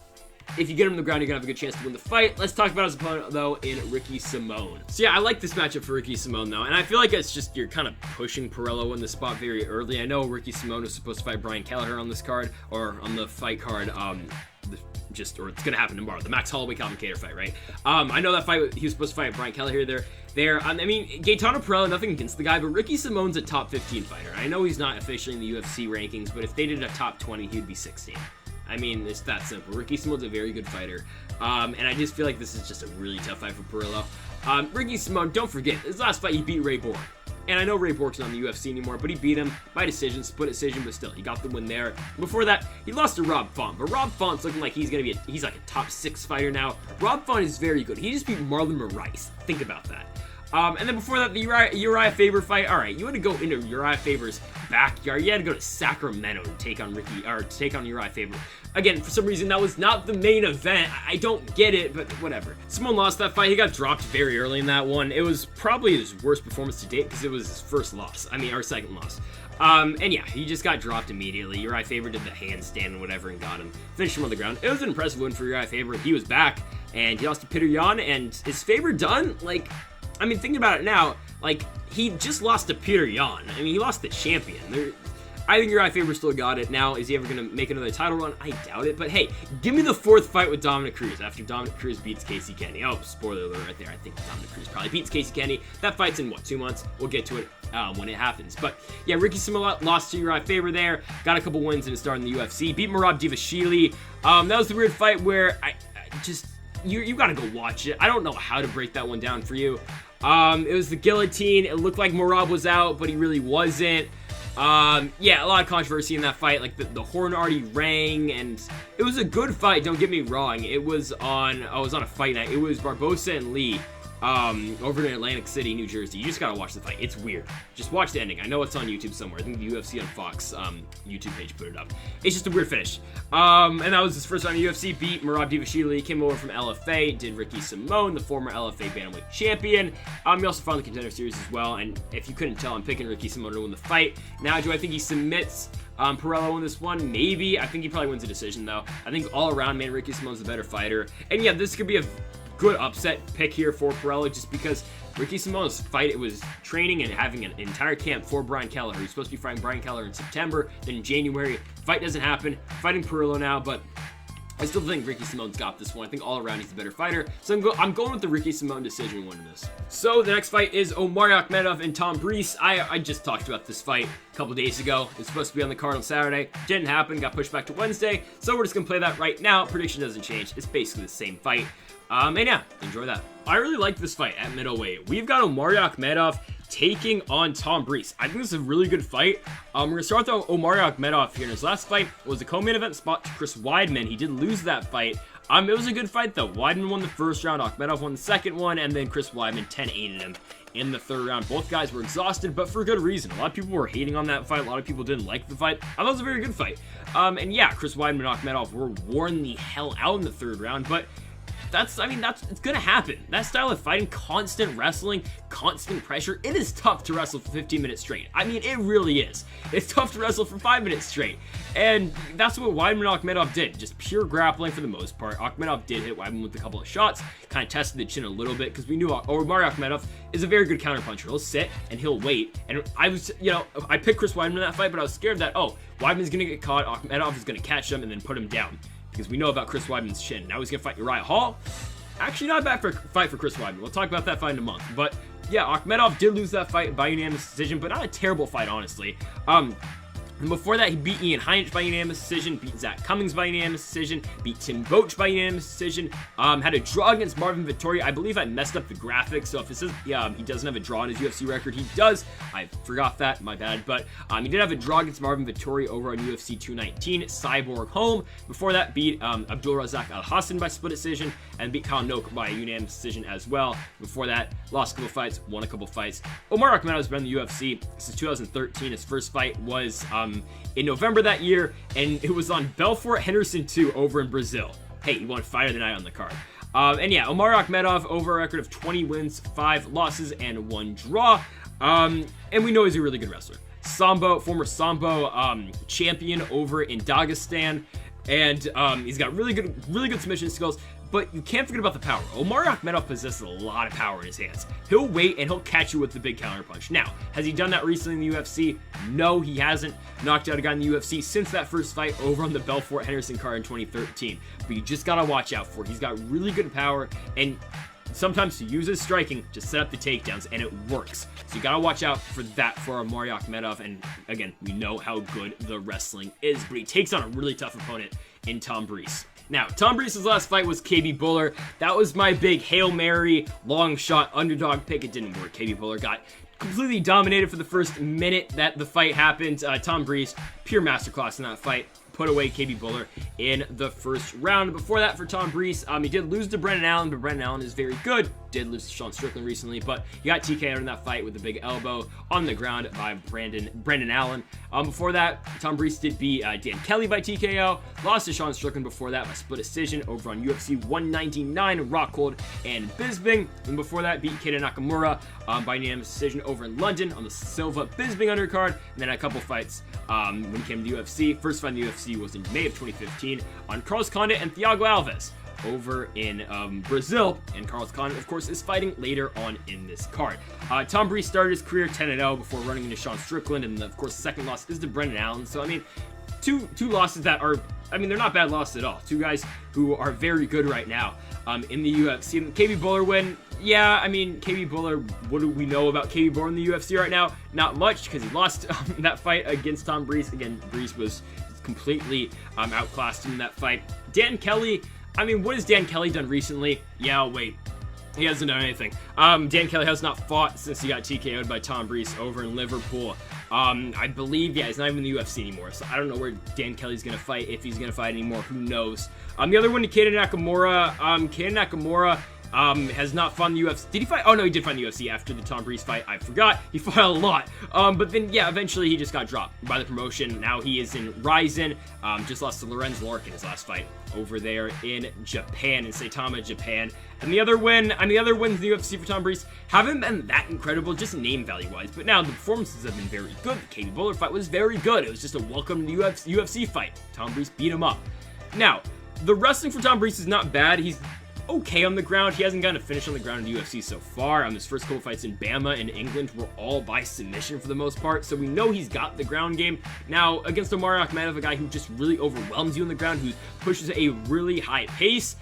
If you get him on the ground, you're going to have a good chance to win the fight. Let's talk about his opponent, though, in Ricky Simón. So yeah, I like this matchup for Ricky Simón, though. And I feel like it's just, you're kind of pushing Pirrello in the spot very early. I know Ricky Simón was supposed to fight Brian Kelleher on this card, or on the fight card, or it's going to happen tomorrow, the Max Holloway commentator fight, right? I know that fight, he was supposed to fight Brian Kelleher there. I mean, Gaetano Pirrello, nothing against the guy, but Ricky Simón's a top 15 fighter. I know he's not officially in the UFC rankings, but if they did a top 20, he'd be 16. I mean, it's that simple. Ricky Simón's a very good fighter, and I just feel like this is just a really tough fight for Pirrello. Ricky Simón, don't forget, his last fight, he beat Ray Borg. And I know Ray Borg's not in the UFC anymore, but he beat him by decision, split decision, but still, he got the win there. Before that, he lost to Rob Font, but Rob Font's looking like he's like a top 6 fighter now. Rob Font is very good. He just beat Marlon Moraes. Think about that. And then before that, the Uriah Faber fight. All right, you had to go into Uriah Faber's backyard. You had to go to Sacramento to take on Uriah Faber. Again, for some reason, that was not the main event. I don't get it, but whatever. Simón lost that fight. He got dropped very early in that one. It was probably his worst performance to date because it was his first loss. I mean, our second loss. And yeah, he just got dropped immediately. Uriah Faber did the handstand and whatever and got him. Finished him on the ground. It was an impressive win for Uriah Faber. He was back, and he lost to Pirrello. And is Faber done? Like, I mean, thinking about it now, like, he just lost to Pirrello. I mean, he lost the champion. I think Uriah Faber still got it. Now, is he ever going to make another title run? I doubt it. But hey, give me the 4th fight with Dominic Cruz after Dominic Cruz beats Casey Kenny. Oh, spoiler alert right there. I think Dominic Cruz probably beats Casey Kenny. That fight's in, 2 months? We'll get to it when it happens. But yeah, Ricky Simón lost to Uriah Faber there. Got a couple wins in his start in the UFC. Beat Merab Dvalishvili. That was the weird fight where I just... You got to go watch it. I don't know how to break that one down for you. It was the guillotine. It looked like Morozov was out, but he really wasn't. Yeah, a lot of controversy in that fight. Like, the horn already rang, and it was a good fight, don't get me wrong. It was on a fight night. It was Barbosa and Lee, over in Atlantic City, New Jersey. You just gotta watch the fight. It's weird. Just watch the ending. I know it's on YouTube somewhere. I think the UFC on Fox, YouTube page put it up. It's just a weird finish. And that was his first time in the UFC. Beat Mudaerji. He came over from LFA, did Ricky Simone, the former LFA bantamweight champion. He also found the Contender Series as well, and if you couldn't tell, I'm picking Ricky Simone to win the fight. Now, do I think he submits Pirrello in this one? Maybe. I think he probably wins a decision, though. I think all around, man, Ricky Simone's the better fighter. And yeah, this could be a good upset pick here for Pirrello, just because Ricky Simone's fight, it was training and having an entire camp for Brian Kelleher. He's supposed to be fighting Brian Kelleher in September, then in January. Fight doesn't happen. Fighting Pirrello now, but I still think Ricky Simone's got this one. I think all around he's the better fighter. So I'm going with the Ricky Simone decision winning this. So the next fight is Akhmedov and Tom Breese. I just talked about this fight a couple days ago. It was supposed to be on the card on Saturday. Didn't happen. Got pushed back to Wednesday. So we're just going to play that right now. Prediction doesn't change. It's basically the same fight. And yeah, enjoy that. I really like this fight at middleweight. We've got Akhmedov taking on Tom Breese. I think this is a really good fight. We're going to start with Akhmedov here. In his last fight was a co-main event spot to Chris Weidman. He did lose that fight. It was a good fight, though. Weidman won the first round, Akhmedov won the second one, and then Chris Weidman 10-8'd him in the third round. Both guys were exhausted, but for good reason. A lot of people were hating on that fight. A lot of people didn't like the fight. I thought it was a very good fight. And yeah, Chris Weidman and Akhmedov were worn the hell out in the third round, but it's gonna happen. That style of fighting, constant wrestling, constant pressure, it is tough to wrestle for 15 minutes straight. I mean, it really is. It's tough to wrestle for 5 minutes straight. And that's what Weidman and Akhmedov did. Just pure grappling for the most part. Akhmedov did hit Weidman with a couple of shots, kind of tested the chin a little bit, because we knew Akhmedov is a very good counterpuncher. He'll sit and he'll wait. And I was, I picked Chris Weidman in that fight, but I was scared that, Weidman's gonna get caught, Akhmedov is gonna catch him and then put him down, because we know about Chris Weidman's chin. Now he's going to fight Uriah Hall. Actually, not a bad fight for Chris Weidman. We'll talk about that fight in a month. But yeah, Akhmedov did lose that fight by unanimous decision, but not a terrible fight, honestly. And before that, he beat Ian Heinrich by unanimous decision, beat Zach Cummings by unanimous decision, beat Tim Boach by unanimous decision, had a draw against Marvin Vettori. I believe I messed up the graphics, so if it says he doesn't have a draw on his UFC record, he does. I forgot that, my bad. But he did have a draw against Marvin Vettori over on UFC 219, Cyborg Home. Before that, beat Abdul Razak Al Hassan by split decision, and beat Kyle Noak by unanimous decision as well. Before that, lost a couple fights, won a couple fights. Akhmedov's been in the UFC since 2013. His first fight was in November that year, and it was on Belfort Henderson 2 over in Brazil. Hey, he won Fight of the Night on the card. And yeah, Akhmedov over a record of 20 wins, 5 losses, and 1 draw. And we know he's a really good wrestler. Former Sambo champion over in Dagestan, and he's got really good submission skills. But you can't forget about the power. Akhmedov possesses a lot of power in his hands. He'll wait and he'll catch you with the big counterpunch. Now, has he done that recently in the UFC? No, he hasn't knocked out a guy in the UFC since that first fight over on the Belfort Henderson card in 2013. But you just gotta watch out for it. He's got really good power, and sometimes he uses striking to set up the takedowns, and it works. So you gotta watch out for that for Akhmedov. And again, we know how good the wrestling is, but he takes on a really tough opponent in Tom Breese. Now, Tom Breese's last fight was KB Buller. That was my big Hail Mary, long shot, underdog pick. It didn't work. KB Buller got completely dominated for the first minute that the fight happened. Tom Breese, pure masterclass in that fight. Put away KB Buller in the first round. Before that, for Tom Breese, he did lose to Brendan Allen, but Brendan Allen is very good. Did lose to Sean Strickland recently, but he got TKO'd in that fight with a big elbow on the ground by Brendan Allen. Before that, Tom Breese did beat Dan Kelly by TKO, lost to Sean Strickland before that by split decision over on UFC 199, Rockhold and Bisping. And before that, beat Keita Nakamura by unanimous decision over in London on the Silva Bisping undercard. And then a couple fights when he came to the UFC. First fight in the UFC was in May of 2015 on Carlos Condit and Thiago Alves over in Brazil, and Carlos Condit, of course, is fighting later on in this card. Tom Breese started his career 10-0 before running into Sean Strickland, and of course, the second loss is to Brendan Allen. So, I mean, two losses that are, they're not bad losses at all. Two guys who are very good right now in the UFC. And KB Buller win, yeah, KB Buller, what do we know about KB Buller in the UFC right now? Not much, because he lost that fight against Tom Breese. Again, Breese was completely outclassed in that fight. Dan Kelly, what has Dan Kelly done recently? Yeah, wait. He hasn't done anything. Dan Kelly has not fought since he got TKO'd by Tom Breese over in Liverpool. I believe, yeah, he's not even in the UFC anymore, so I don't know where Dan Kelly's gonna fight, if he's gonna fight anymore, who knows. The other one, Keita Nakamura. Keita Nakamura has not fought in the UFC. Did he fight? Oh, no, he did fight in the UFC after the Tom Breese fight. I forgot. He fought a lot. But then, yeah, eventually he just got dropped by the promotion. Now he is in Ryzen. Just lost to Lorenz Larkin his last fight over there in Japan, in Saitama, Japan. And the other wins in the UFC for Tom Breese haven't been that incredible, just name value-wise. But now the performances have been very good. The Katie Bowler fight was very good. It was just a welcome to UFC fight. Tom Breese beat him up. Now, the wrestling for Tom Breese is not bad. He's okay on the ground. He hasn't gotten a finish on the ground in the UFC so far. His first couple fights in Bama and England were all by submission for the most part, so we know he's got the ground game. Now, against Omar Akhmedov, a guy who just really overwhelms you on the ground, who pushes a really high pace,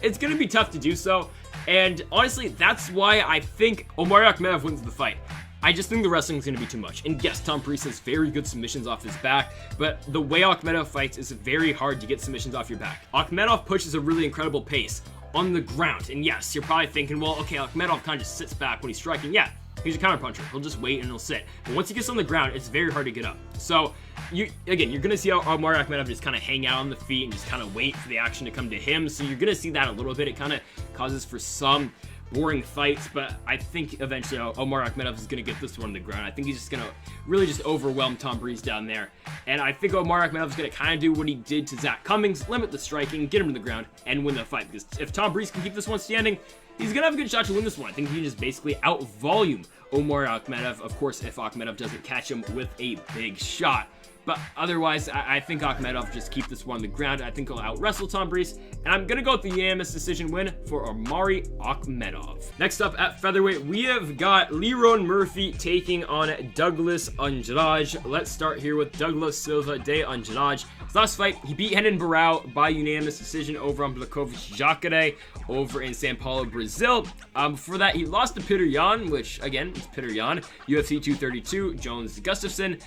it's going to be tough to do so, and honestly, that's why I think Omar Akhmedov wins the fight. I just think the wrestling is going to be too much. And yes, Tom Breese has very good submissions off his back, but the way Akhmedov fights is very hard to get submissions off your back. Akhmedov pushes a really incredible pace on the ground. And yes, you're probably thinking, well, okay, Akhmedov kind of just sits back when he's striking. Yeah, he's a counterpuncher. He'll just wait and he'll sit. But once he gets on the ground, it's very hard to get up. So, you're going to see Omar Akhmedov just kind of hang out on the feet and just kind of wait for the action to come to him. So you're going to see that a little bit. It kind of causes for some boring fights, but I think eventually Omar Akhmedov is going to get this one on the ground. I think he's just going to really just overwhelm Tom Breese down there. And I think Omar Akhmedov is going to kind of do what he did to Zach Cummings, limit the striking, get him to the ground, and win the fight. Because if Tom Breese can keep this one standing, he's going to have a good shot to win this one. I think he can just basically out-volume Omar Akhmedov, of course, if Akhmedov doesn't catch him with a big shot. But otherwise, I think Akhmedov just keep this one on the ground. I think he'll out-wrestle Tom Breese. And I'm going to go with the unanimous decision win for Omari Akhmedov. Next up at featherweight, we have got Lerone Murphy taking on Douglas Andrade. Let's start here with Douglas Silva de Andrade. His last fight, he beat Renan Barão by unanimous decision over on Blakovic Jacare over in São Paulo, Brazil. Before that, he lost to Pirrello, which, again, is Pirrello, UFC 232, Jones Gustafsson.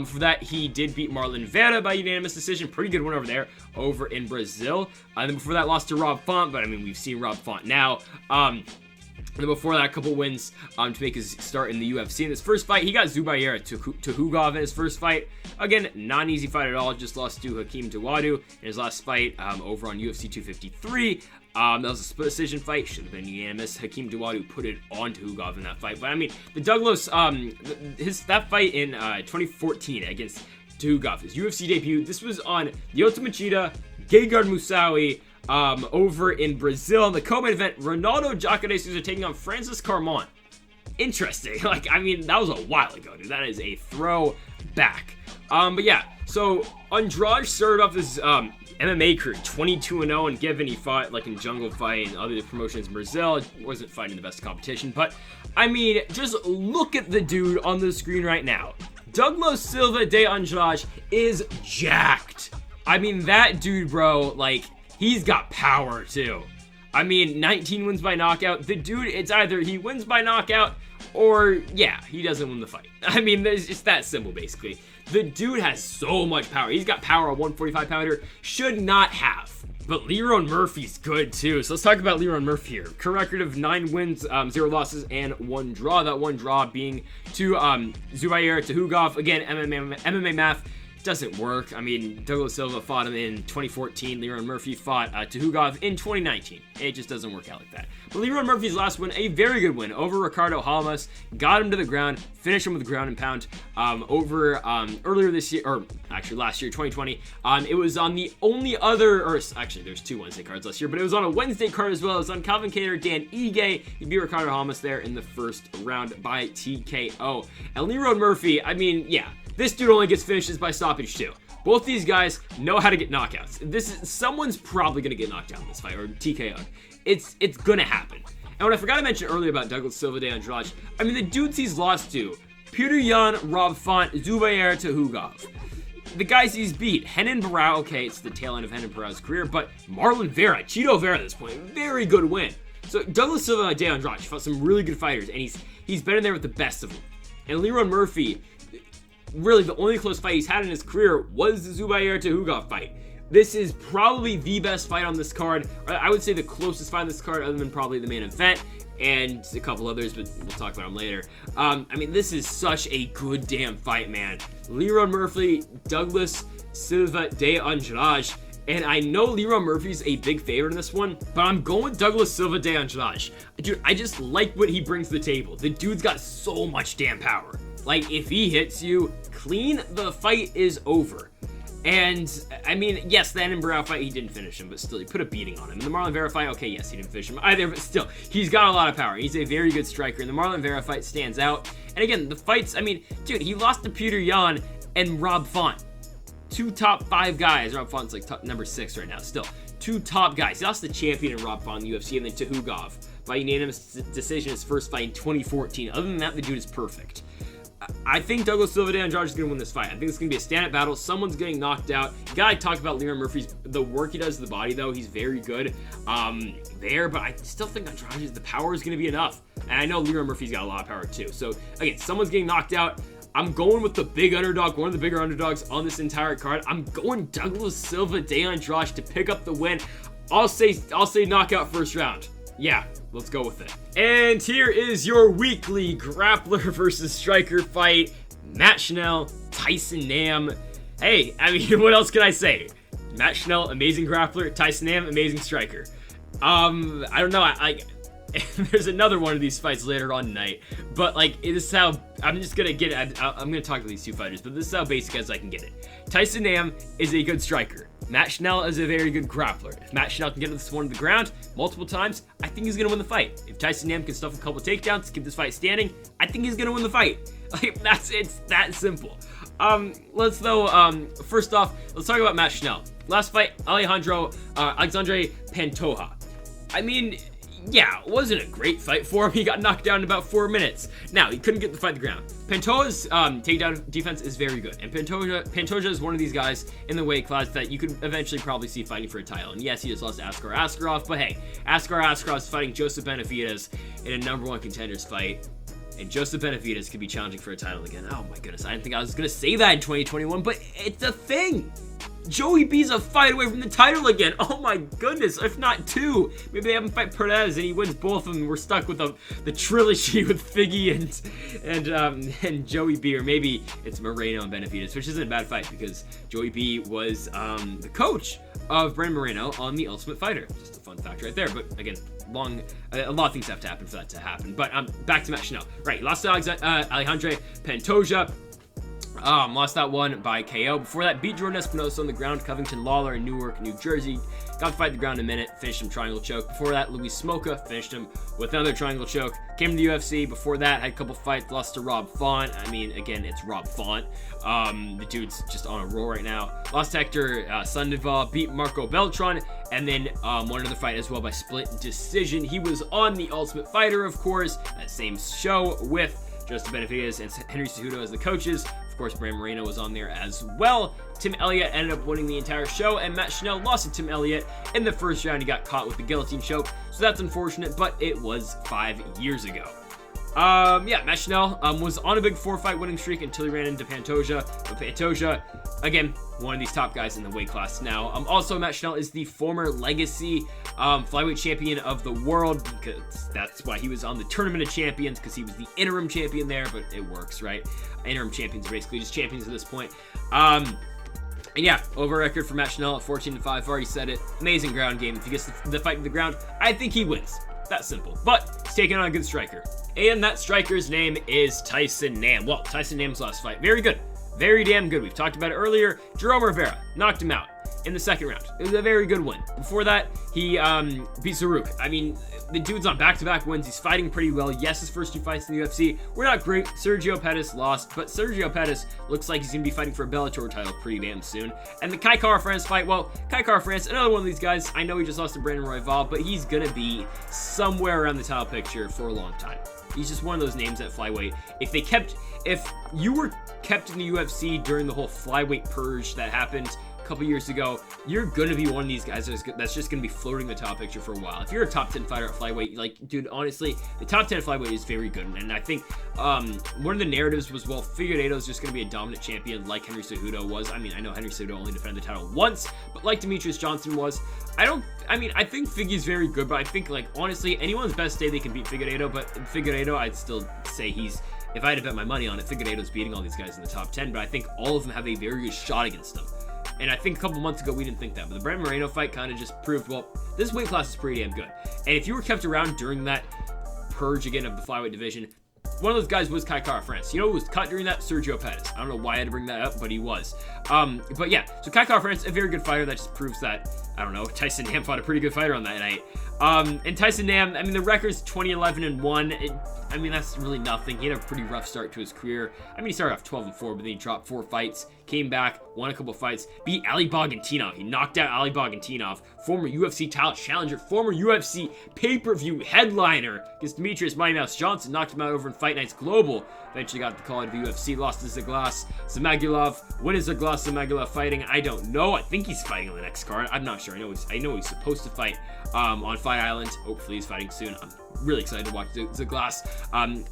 For that, he did beat Marlon Vera by unanimous decision. Pretty good win over there, over in Brazil. And then before that, lost to Rob Font, but I mean, we've seen Rob Font now. And then before that, a couple wins to make his start in the UFC. In his first fight, he got Zubair to Hugov in his first fight. Again, not an easy fight at all. Just lost to Hakeem Dawodu in his last fight over on UFC 253. That was a split decision fight. Should have been unanimous. Hakeem Dawodu put it on to Hugov in that fight. But I mean, the Douglas, that fight in 2014 against Hugov, his UFC debut, this was on Lyoto Machida, Gegard Moussaoui, over in Brazil. In the co-main event, Ronaldo Jacare Souza taking on Francis Carmon. Interesting. Like, I mean, that was a while ago, dude. That is a throwback. But yeah, so Andrade started off his MMA career 22-0, and given he fought like in Jungle Fight and other promotions in Brazil, wasn't fighting the best competition. But I mean, just look at the dude on the screen right now. Douglas Silva de Andrade is jacked. I mean, that dude, bro, like, he's got power too. I mean, 19 wins by knockout. The dude, it's either he wins by knockout or, yeah, he doesn't win the fight. I mean, it's that simple, basically. The dude has so much power. He's got power, a 145-pounder should not have. But Lerone Murphy's good, too. So let's talk about Lerone Murphy here. Career record of 9 wins, 0 losses, and 1 draw. That 1 draw being to Zubair to Hugov. Again, MMA math doesn't work. I mean, Douglas Silva fought him in 2014. Lerone Murphy fought Tuhugov in 2019. It just doesn't work out like that. But Lerone Murphy's last win, a very good win over Ricardo Halmas. Got him to the ground, finished him with the ground and pound over earlier this year, or actually last year, 2020. It was on the only other, or actually there's 2 Wednesday cards last year, but it was on a Wednesday card as well. It was on Calvin Kattar, Dan Ige. He beat Ricardo Halmas there in the first round by TKO. And Lerone Murphy, I mean, yeah, this dude only gets finishes by stoppage too. Both these guys know how to get knockouts. Someone's probably gonna get knocked out in this fight or TKO'd. It's gonna happen. And what I forgot to mention earlier about Douglas Silva de Andrade, I mean, the dudes he's lost to: Pirrello, Rob Font, Zubair to Hugov. The guys he's beat: Renan Barão. Okay, it's the tail end of Renan Barão's career, but Marlon Vera, Chito Vera at this point, very good win. So Douglas Silva de Andrade fought some really good fighters, and he's been in there with the best of them. And Lerone Murphy, really the only close fight he's had in his career was the Zubair to Hugov fight. This is probably the best fight on this card. I would say the closest fight on this card, other than probably the main event. and a couple others, but we'll talk about them later. I mean, this is such a good damn fight, man. Leron Murphy, Douglas Silva de Andrade. And I know Leron Murphy's a big favorite in this one, but I'm going with Douglas Silva de Andrade. Dude, I just like what he brings to the table. The dude's got so much damn power. Like, if he hits you clean, the fight is over. And, I mean, yes, the Edinburgh fight, he didn't finish him, but still, he put a beating on him. In the Marlon Vera fight, okay, yes, he didn't finish him either, but still, he's got a lot of power. He's a very good striker, and the Marlon Vera fight stands out. And again, the fights, I mean, dude, he lost to Peter Yan and Rob Font. 2 top 5 guys. Rob Font's like number 6 right now, still. 2 top guys. He lost the champion in Rob Font in the UFC, and then to Hugov by unanimous decision his first fight in 2014. Other than that, the dude is perfect. I think Douglas Silva de Andrade is going to win this fight. I think it's going to be a stand-up battle. Someone's getting knocked out. You got to talk about Leon Murphy's, the work he does to the body, though. He's very good there, but I still think Andrade, the power is going to be enough. And I know Leon Murphy's got a lot of power, too. So, again, someone's getting knocked out. I'm going with the big underdog, one of the bigger underdogs on this entire card. I'm going Douglas Silva de Andrade to pick up the win. I'll say knockout first round. Yeah, let's go with it. And here is your weekly grappler versus striker fight. Matt Schnell, Tyson Nam. Hey, I mean, what else can I say? Matt Schnell, amazing grappler. Tyson Nam, amazing striker. I don't know. There's another one of these fights later on tonight, but like, it is how I'm just gonna get it. I'm gonna talk to these 2 fighters, but this is how basic as I can get it. Tyson Nam is a good striker. Matt Schnell is a very good grappler. If Matt Schnell can get this one to the ground multiple times, I think he's gonna win the fight. If Tyson Nam can stuff a couple takedowns, keep this fight standing, I think he's gonna win the fight. Like, it's that simple. First off, let's talk about Matt Schnell. Last fight, Alexandre Pantoja. I mean, yeah, it wasn't a great fight for him. He got knocked down in about 4 minutes. Now, he couldn't get the fight to the ground. Pantoja's takedown defense is very good. And Pantoja is one of these guys in the weight class that you could eventually probably see fighting for a title. And yes, he just lost to Askar Askarov, but hey, Askar Askarov is fighting Joseph Benavidez in a #1 contenders fight. And Joseph Benavidez could be challenging for a title again. Oh my goodness, I didn't think I was going to say that in 2021, but it's a thing. Joey B's a fight away from the title again. Oh my goodness, if not 2. Maybe they have him fight Perez and he wins both of them. We're stuck with the trilogy with Figgy and Joey B, or maybe it's Moreno and Benavidez, which isn't a bad fight because Joey B was the coach of Brandon Moreno on The Ultimate Fighter. Just a fun fact right there. But again, a lot of things have to happen for that to happen. But back to Matt Schnell. Right, he lost to Alejandro Pantoja. Lost that one by KO. Before that, beat Jordan Espinosa on the ground. Covington Lawler in Newark, New Jersey. Got to fight the ground in a minute. Finished him triangle choke. Before that, Luis Smoka finished him with another triangle choke. Came to the UFC. Before that, had a couple fights. Lost to Rob Font. I mean, again, it's Rob Font. The dude's just on a roll right now. Lost to Hector Sandoval. Beat Marco Beltran. And then one other fight as well by split decision. He was on The Ultimate Fighter, of course. That same show with Joseph Benavidez and Henry Cejudo as the coaches. Of course, Brandon Moreno was on there as well. Tim Elliott ended up winning the entire show, and Matt Schnell lost to Tim Elliott in the first round. He got caught with the guillotine choke, so that's unfortunate, but it was 5 years ago. Matt Schnell was on a big 4-fight winning streak until he ran into Pantoja. But Pantoja, again, one of these top guys in the weight class now. Also, Matt Schnell is the former legacy flyweight champion of the world, because that's why he was on the Tournament of Champions, because he was the interim champion there, but it works, right? Interim champions are basically just champions at this point. And yeah, over record for Matt Schnell at 14-5. I've already said it. Amazing ground game. If he gets the fight to the ground, I think he wins. That simple. But he's taking on a good striker. And that striker's name is Tyson Nam. Well, Tyson Nam's last fight. Very good. Very damn good. We've talked about it earlier. Jerome Rivera knocked him out in the second round. It was a very good win. Before that, he beat Zaruk. I mean, the dude's on back-to-back wins. He's fighting pretty well. Yes, his first 2 fights in the UFC were not great. Sergio Pettis lost, but Sergio Pettis looks like he's going to be fighting for a Bellator title pretty damn soon. And the Kai Kara-France fight, well, Kai Kara-France, another one of these guys. I know he just lost to Brandon Royval, but he's going to be somewhere around the title picture for a long time. He's just one of those names at flyweight. If you were kept in the UFC during the whole flyweight purge that happened, couple years ago, you're going to be one of these guys that's just going to be floating the top picture for a while. If you're a top 10 fighter at flyweight, like, dude, honestly, the top 10 flyweight is very good. And I think one of the narratives was, well, Figueiredo is just going to be a dominant champion like Henry Cejudo was. I mean, I know Henry Cejudo only defended the title once, but like Demetrius Johnson was, I think Figgy's very good, but I think, like, honestly, anyone's best day they can beat Figueiredo, but Figueiredo, I'd still say if I had to bet my money on it, Figueiredo's beating all these guys in the top 10, but I think all of them have a very good shot against them. And I think a couple months ago, we didn't think that, but the Brent Moreno fight kind of just proved, well, this weight class is pretty damn good. And if you were kept around during that purge again of the flyweight division, one of those guys was Kai Kara France. You know who was cut during that? Sergio Perez. I don't know why I had to bring that up, but he was. But yeah, so Kai Kara France, a very good fighter. That just proves that, I don't know, Tyson Nam fought a pretty good fighter on that night. And Tyson Nam, I mean, the record's 20-11-1. I mean, that's really nothing. He had a pretty rough start to his career. I mean, he started off 12-4, but then he dropped 4 fights, came back, won a couple fights, beat Ali Bagantinov. He knocked out Ali Bagantinov, former UFC title challenger, former UFC pay-per-view headliner against Demetrius Mighty Mouse Johnson, knocked him out over in Fight Nights Global. Eventually got the call out of the UFC, lost to Zaglas Zamagulov. When is Zaglas Zamagulov fighting? I don't know. I think he's fighting on the next card. I'm not sure. I know he's supposed to fight on Fight Island. Hopefully he's fighting soon. I'm really excited to watch the Zaglas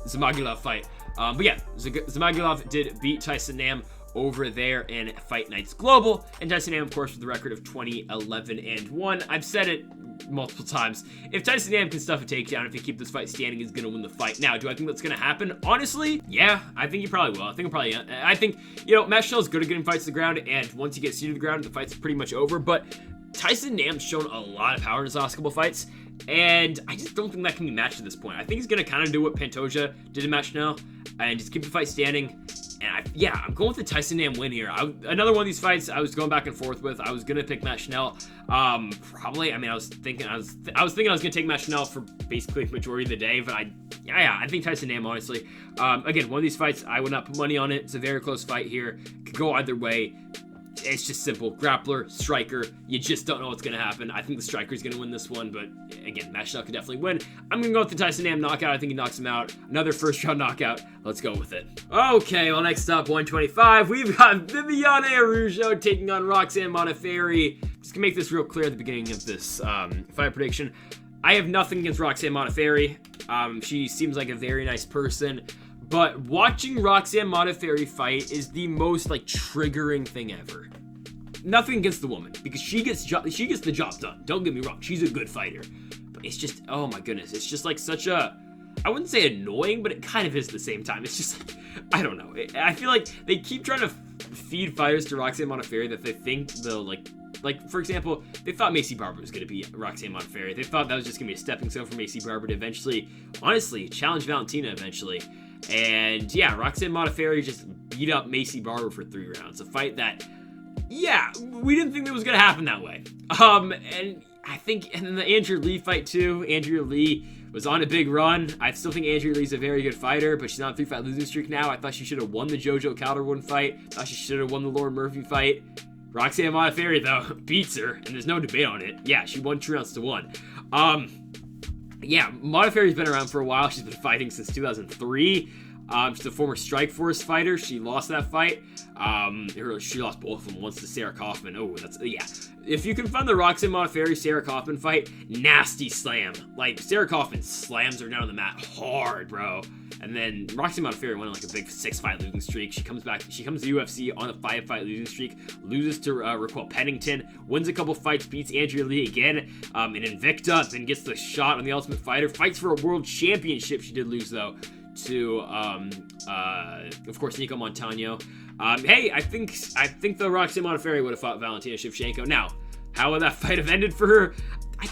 Zamagulov fight. But yeah, Zamagulov did beat Tyson Nam over there in Fight Nights Global, and Tyson Nam, of course, with the record of 20-11-1. I've said it multiple times. If Tyson Nam can stuff a takedown, if he keeps this fight standing, he's gonna win the fight. Now, do I think that's gonna happen? Honestly, yeah, I think he probably will. I think, you know, Matt Schnell's good at getting fights to the ground, and once he gets seated to the ground, the fight's pretty much over. But Tyson Nam's shown a lot of power in his last couple fights, and I just don't think that can be matched at this point. I think he's gonna kind of do what Pantoja did to Matt Schnell, and just keep the fight standing. And I'm going with the Tyson Nam win here. Another one of these fights I was going back and forth with. I was gonna pick Matt Schnell. Probably. I mean, I was thinking I was gonna take Matt Schnell for basically the majority of the day. But I think Tyson Nam, honestly. Again, one of these fights I would not put money on it. It's a very close fight here. Could go either way. It's just simple. Grappler, striker. You just don't know what's going to happen. I think the striker's going to win this one, but again, Matt Schnell could definitely win. I'm going to go with the Tyson Nam knockout. I think he knocks him out. Another first-round knockout. Let's go with it. Okay, well, next up, 125. We've got Viviane Araujo taking on Roxanne Modafferi. Just to make this real clear at the beginning of this fight prediction, I have nothing against Roxanne Modafferi. She seems like a very nice person. But watching Roxanne Modafferi fight is the most, like, triggering thing ever. Nothing against the woman, because she gets the job done. Don't get me wrong, she's a good fighter. But it's just, oh my goodness, it's just like such a, I wouldn't say annoying, but it kind of is at the same time. It's just, I don't know. I feel like they keep trying to feed fighters to Roxanne Modafferi that they think they'll, like, for example, they thought Macy Barber was going to be Roxanne Modafferi. They thought that was just going to be a stepping stone for Macy Barber to eventually, honestly, challenge Valentina eventually. And yeah, Roxanne Modafferi just beat up Macy Barber for 3 rounds. A fight that, yeah, we didn't think that was going to happen that way. And I think, and then the Andrea Lee fight too. Andrea Lee was on a big run. I still think Andrea Lee's a very good fighter, but she's on a 3-fight losing streak now. I thought she should have won the JoJo Calderwood fight. I thought she should have won the Lauren Murphy fight. Roxanne Modafferi, though, beats her, and there's no debate on it. Yeah, she won 2 rounds to 1. Yeah, Modafferi's been around for a while. She's been fighting since 2003. She's a former Strikeforce fighter. She lost that fight. She lost both of them once to Sarah Kaufman. Oh, that's, yeah. If you can find the Roxanne Modafferi Sarah Kaufman fight, nasty slam. Like, Sarah Kaufman slams her down on the mat hard, bro. And then Roxanne Modafferi went on like a big 6-fight losing streak. She comes back. She comes to UFC on a 5-fight losing streak. Loses to Raquel Pennington. Wins a couple fights. Beats Andrea Lee again in Invicta. Then gets the shot on the Ultimate Fighter. Fights for a world championship. She did lose though to of course Nico Montano. Hey, I think the Roxanne Modafferi would have fought Valentina Shevchenko. Now, how would that fight have ended for her? I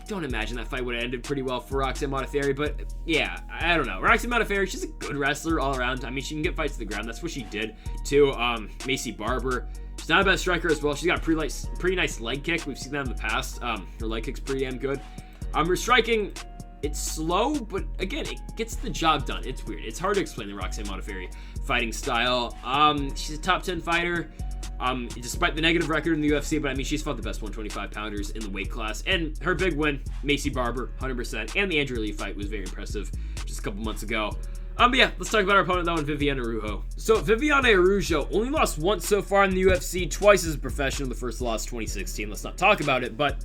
don't imagine that fight would have ended pretty well for Roxanne Modafferi, but yeah, I don't know. Roxanne Modafferi, she's a good wrestler all around. I mean, she can get fights to the ground. That's what she did to Macy Barber. She's not a bad striker as well. She's got a pretty nice leg kick. We've seen that in the past. Her leg kick's pretty damn good. Her striking, it's slow, but again, it gets the job done. It's weird. It's hard to explain the Roxanne Modafferi fighting style. She's a top 10 fighter. Despite the negative record in the UFC, but I mean, she's fought the best 125-pounders in the weight class. And her big win, Macy Barber, 100%. And the Andrea Lee fight was very impressive just a couple months ago. But yeah, let's talk about our opponent, though, in Viviane Araujo. So, Viviane Araujo only lost once so far in the UFC, twice as a professional. The first loss, 2016. Let's not talk about it, but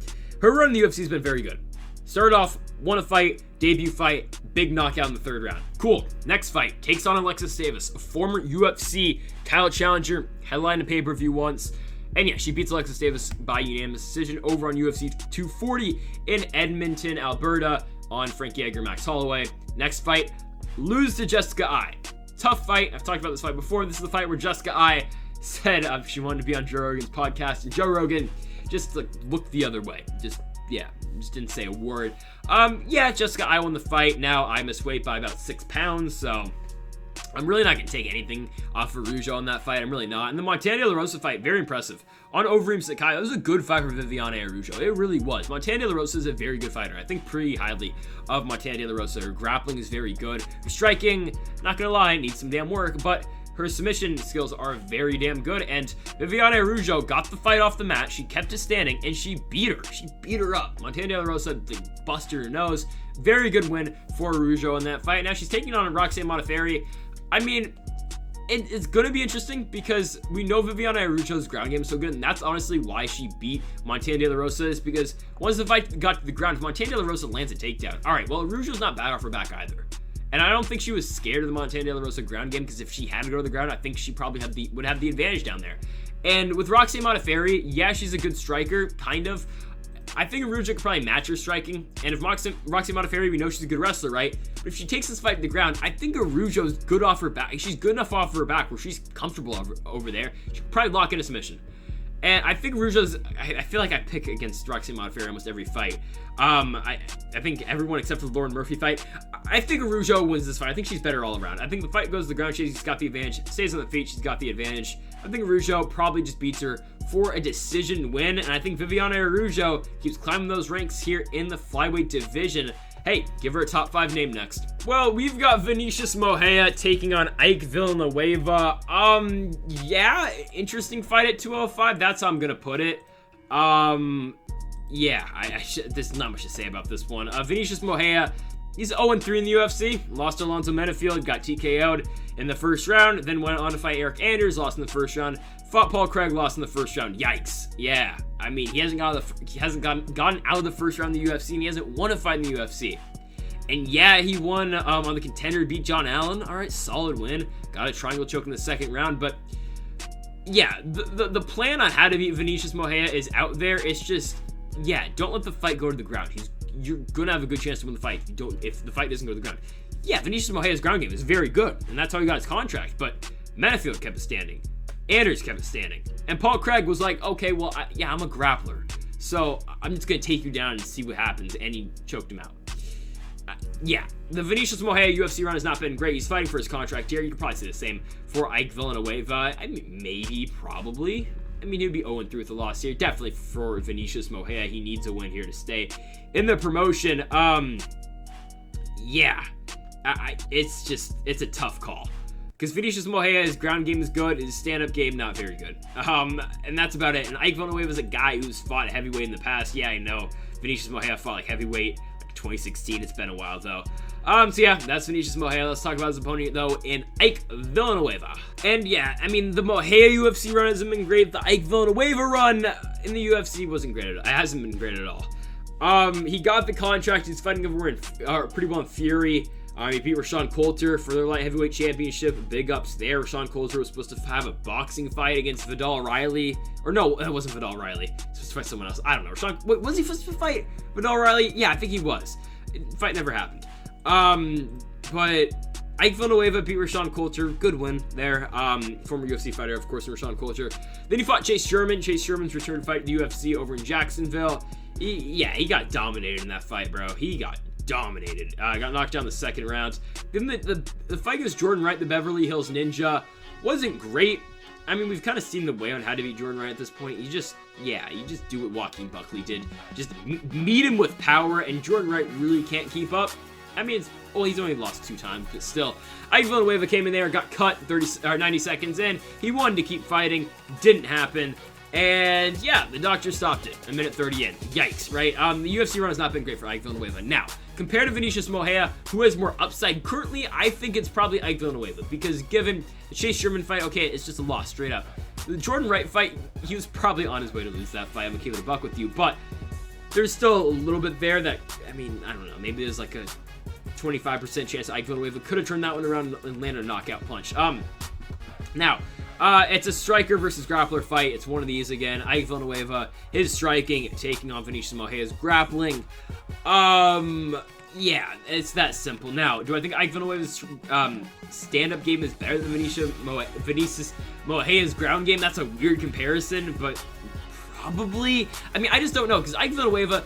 her run in the UFC has been very good. Started off, won a fight, debut fight, big knockout in the 3rd round. Cool. Next fight, takes on Alexis Davis, a former UFC title challenger, headlined a pay-per-view once. And yeah, she beats Alexis Davis by unanimous decision over on UFC 240 in Edmonton, Alberta, on Frankie Edgar, Max Holloway. Next fight, lose to Jessica Ai. Tough fight. I've talked about this fight before. This is the fight where Jessica Ai said she wanted to be on Joe Rogan's podcast, and Joe Rogan just like looked the other way. Just didn't say a word. Yeah, Jessica Ai won the fight. Now I missed weight by about 6 pounds, so I'm really not going to take anything off of Araujo on that fight. I'm really not. And the Montana De La Rosa fight, very impressive. On Overeem Sakai, it was a good fight for Viviane Araujo. It really was. Montana De La Rosa is a very good fighter. I think pretty highly of Montana De La Rosa. Her grappling is very good. Her striking, not going to lie, needs some damn work, but her submission skills are very damn good, and Viviane Araujo got the fight off the mat. She kept it standing, and she beat her. She beat her up. Montana De La Rosa busted her nose. Very good win for Araujo in that fight. Now she's taking on Roxanne Modafferi. I mean, it's going to be interesting because we know Viviane Araujo's ground game is so good, and that's honestly why she beat Montana De La Rosa, is because once the fight got to the ground, Montana De La Rosa lands a takedown. All right, well, Araujo's not bad off her back either. And I don't think she was scared of the Montana De La Rosa ground game, because if she had to go to the ground, I think she probably would have the advantage down there. And with Roxanne Modafferi, yeah, she's a good striker, kind of. I think Araujo could probably match her striking. And if Roxanne Modafferi, we know she's a good wrestler, right? But if she takes this fight to the ground, I think Araujo's good off her back. She's good enough off her back where she's comfortable over there. She could probably lock in a submission. And I think Araujo's, I feel like I pick against Roxanne Modafferi almost every fight. I think everyone except for the Lauren Murphy fight. I think Araujo wins this fight. I think she's better all around. I think the fight goes to the ground. She's got the advantage. Stays on the feet. She's got the advantage. I think Araujo probably just beats her for a decision win. And I think Viviane Araujo keeps climbing those ranks here in the flyweight division. Hey, give her a top 5 name next. Well, we've got Vinicius Moreira taking on Ike Villanueva. Yeah, interesting fight at 205. That's how I'm gonna put it. Yeah, there's not much to say about this one. Vinicius Moreira, he's 0-3 in the UFC. Lost to Alonzo Menafield, got TKO'd in the first round, then went on to fight Eric Anders, lost in the first round. Fought Paul Craig, lost in the first round. Yikes. Yeah, I mean, he hasn't gotten out of the first round in the UFC, and he hasn't won a fight in the UFC. And yeah, he won on the Contender, beat John Allen. All right, solid win. Got a triangle choke in the second round, but yeah, the plan on how to beat Vinicius Moreira is out there. It's just, yeah, don't let the fight go to the ground. You're gonna have a good chance to win the fight. If the fight doesn't go to the ground. Yeah, Vinicius Moreira's ground game is very good, and that's how he got his contract. But Menafield kept it standing. Anders kept it standing. And Paul Craig was like, okay, well, I'm a grappler, so I'm just going to take you down and see what happens. And he choked him out. Yeah, the Vinicius Moreira UFC run has not been great. He's fighting for his contract here. You could probably say the same for Ike Villanueva. I mean, maybe, probably. I mean, he'd be 0-3 with a loss here. Definitely for Vinicius Moreira, he needs a win here to stay in the promotion. Yeah, it's a tough call. Because Vinicius Moreira's ground game is good, his stand-up game not very good. And that's about it. And Ike Villanueva is a guy who's fought heavyweight in the past. Yeah, I know. Vinicius Moreira fought like heavyweight like 2016. It's been a while though. So yeah, that's Vinicius Moreira. Let's talk about his opponent though in Ike Villanueva. And yeah, I mean the Moreira UFC run hasn't been great. The Ike Villanueva run in the UFC wasn't great at all. It hasn't been great at all. He got the contract. He's fighting over pretty well in Fury. He beat Rashawn Coulter for their light heavyweight championship. Big ups there. Rashawn Coulter was supposed to have a boxing fight against Vidal Riley. Or no, it wasn't Vidal Riley. He was supposed to fight someone else. I don't know. Was he supposed to fight Vidal Riley? Yeah, I think he was. Fight never happened. But Ike Villanueva beat Rashawn Coulter. Good win there. Former UFC fighter, of course, Rashawn Coulter. Then he fought Chase Sherman. Chase Sherman's return fight to the UFC over in Jacksonville. He got dominated in that fight, bro. He got dominated. Got knocked down the second round. Then the fight against Jordan Wright, the Beverly Hills Ninja, wasn't great. I mean, we've kind of seen the way on how to beat Jordan Wright at this point. You just do what Joaquin Buckley did. Just meet him with power, and Jordan Wright really can't keep up. I mean, he's only lost 2 times, but still. Ike Villanueva came in there, got cut 90 seconds in. He wanted to keep fighting. Didn't happen. And yeah, the doctor stopped it a minute 30 in. Yikes, right? The UFC run has not been great for Ike Villanueva. Now, compared to Vinicius Moreira, who has more upside currently, I think it's probably Ike Villanueva, because given the Chase Sherman fight, okay, it's just a loss straight up. The Jordan Wright fight, he was probably on his way to lose that fight. I'm gonna keep it a buck with you, but there's still a little bit there that, I mean, I don't know, maybe there's like a 25% chance Ike Villanueva could have turned that one around and landed a knockout punch. Now, it's a striker versus grappler fight. It's one of these again. Ike Villanueva, his striking, taking on Vinicius Moreira's grappling. Yeah, it's that simple. Now, do I think Ike Villanueva's stand-up game is better than Vinicius Moreira's ground game? That's a weird comparison, but probably. I mean, I just don't know, because Ike Villanueva,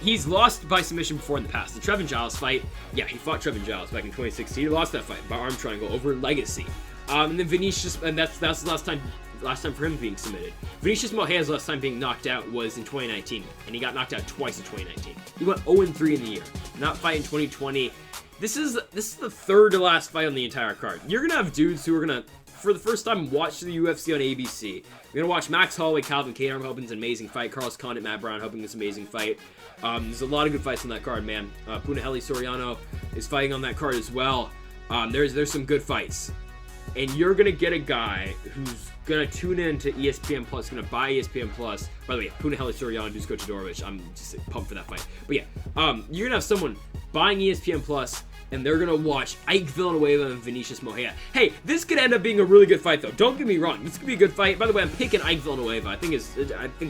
he's lost by submission before in the past. The Trevin Giles fight, yeah, he fought Trevin Giles back in 2016. He lost that fight by arm triangle over Legacy. And then Vinicius, and that's the last time for him being submitted. Vinicius Moreira's last time being knocked out was in 2019, and he got knocked out twice in 2019. He went 0-3 in the year. Not fight in 2020. This is the third to last fight on the entire card. You're gonna have dudes who are gonna, for the first time, watch the UFC on ABC. You're gonna watch Max Holloway, Calvin Kattar. I'm hoping it's an amazing fight. Carlos Condit, Matt Brown, hoping it's an amazing fight. There's a lot of good fights on that card, man. Punahele Soriano is fighting on that card as well. There's some good fights. And you're going to get a guy who's going to tune in to ESPN Plus, going to buy ESPN Plus. By the way, Punahele Soriano, Dusko Todorovic, I'm just pumped for that fight. But yeah, you're going to have someone buying ESPN Plus, and they're going to watch Ike Villanueva and Vinicius Moreira. Hey, this could end up being a really good fight, though. Don't get me wrong. This could be a good fight. By the way, I'm picking Ike Villanueva. I think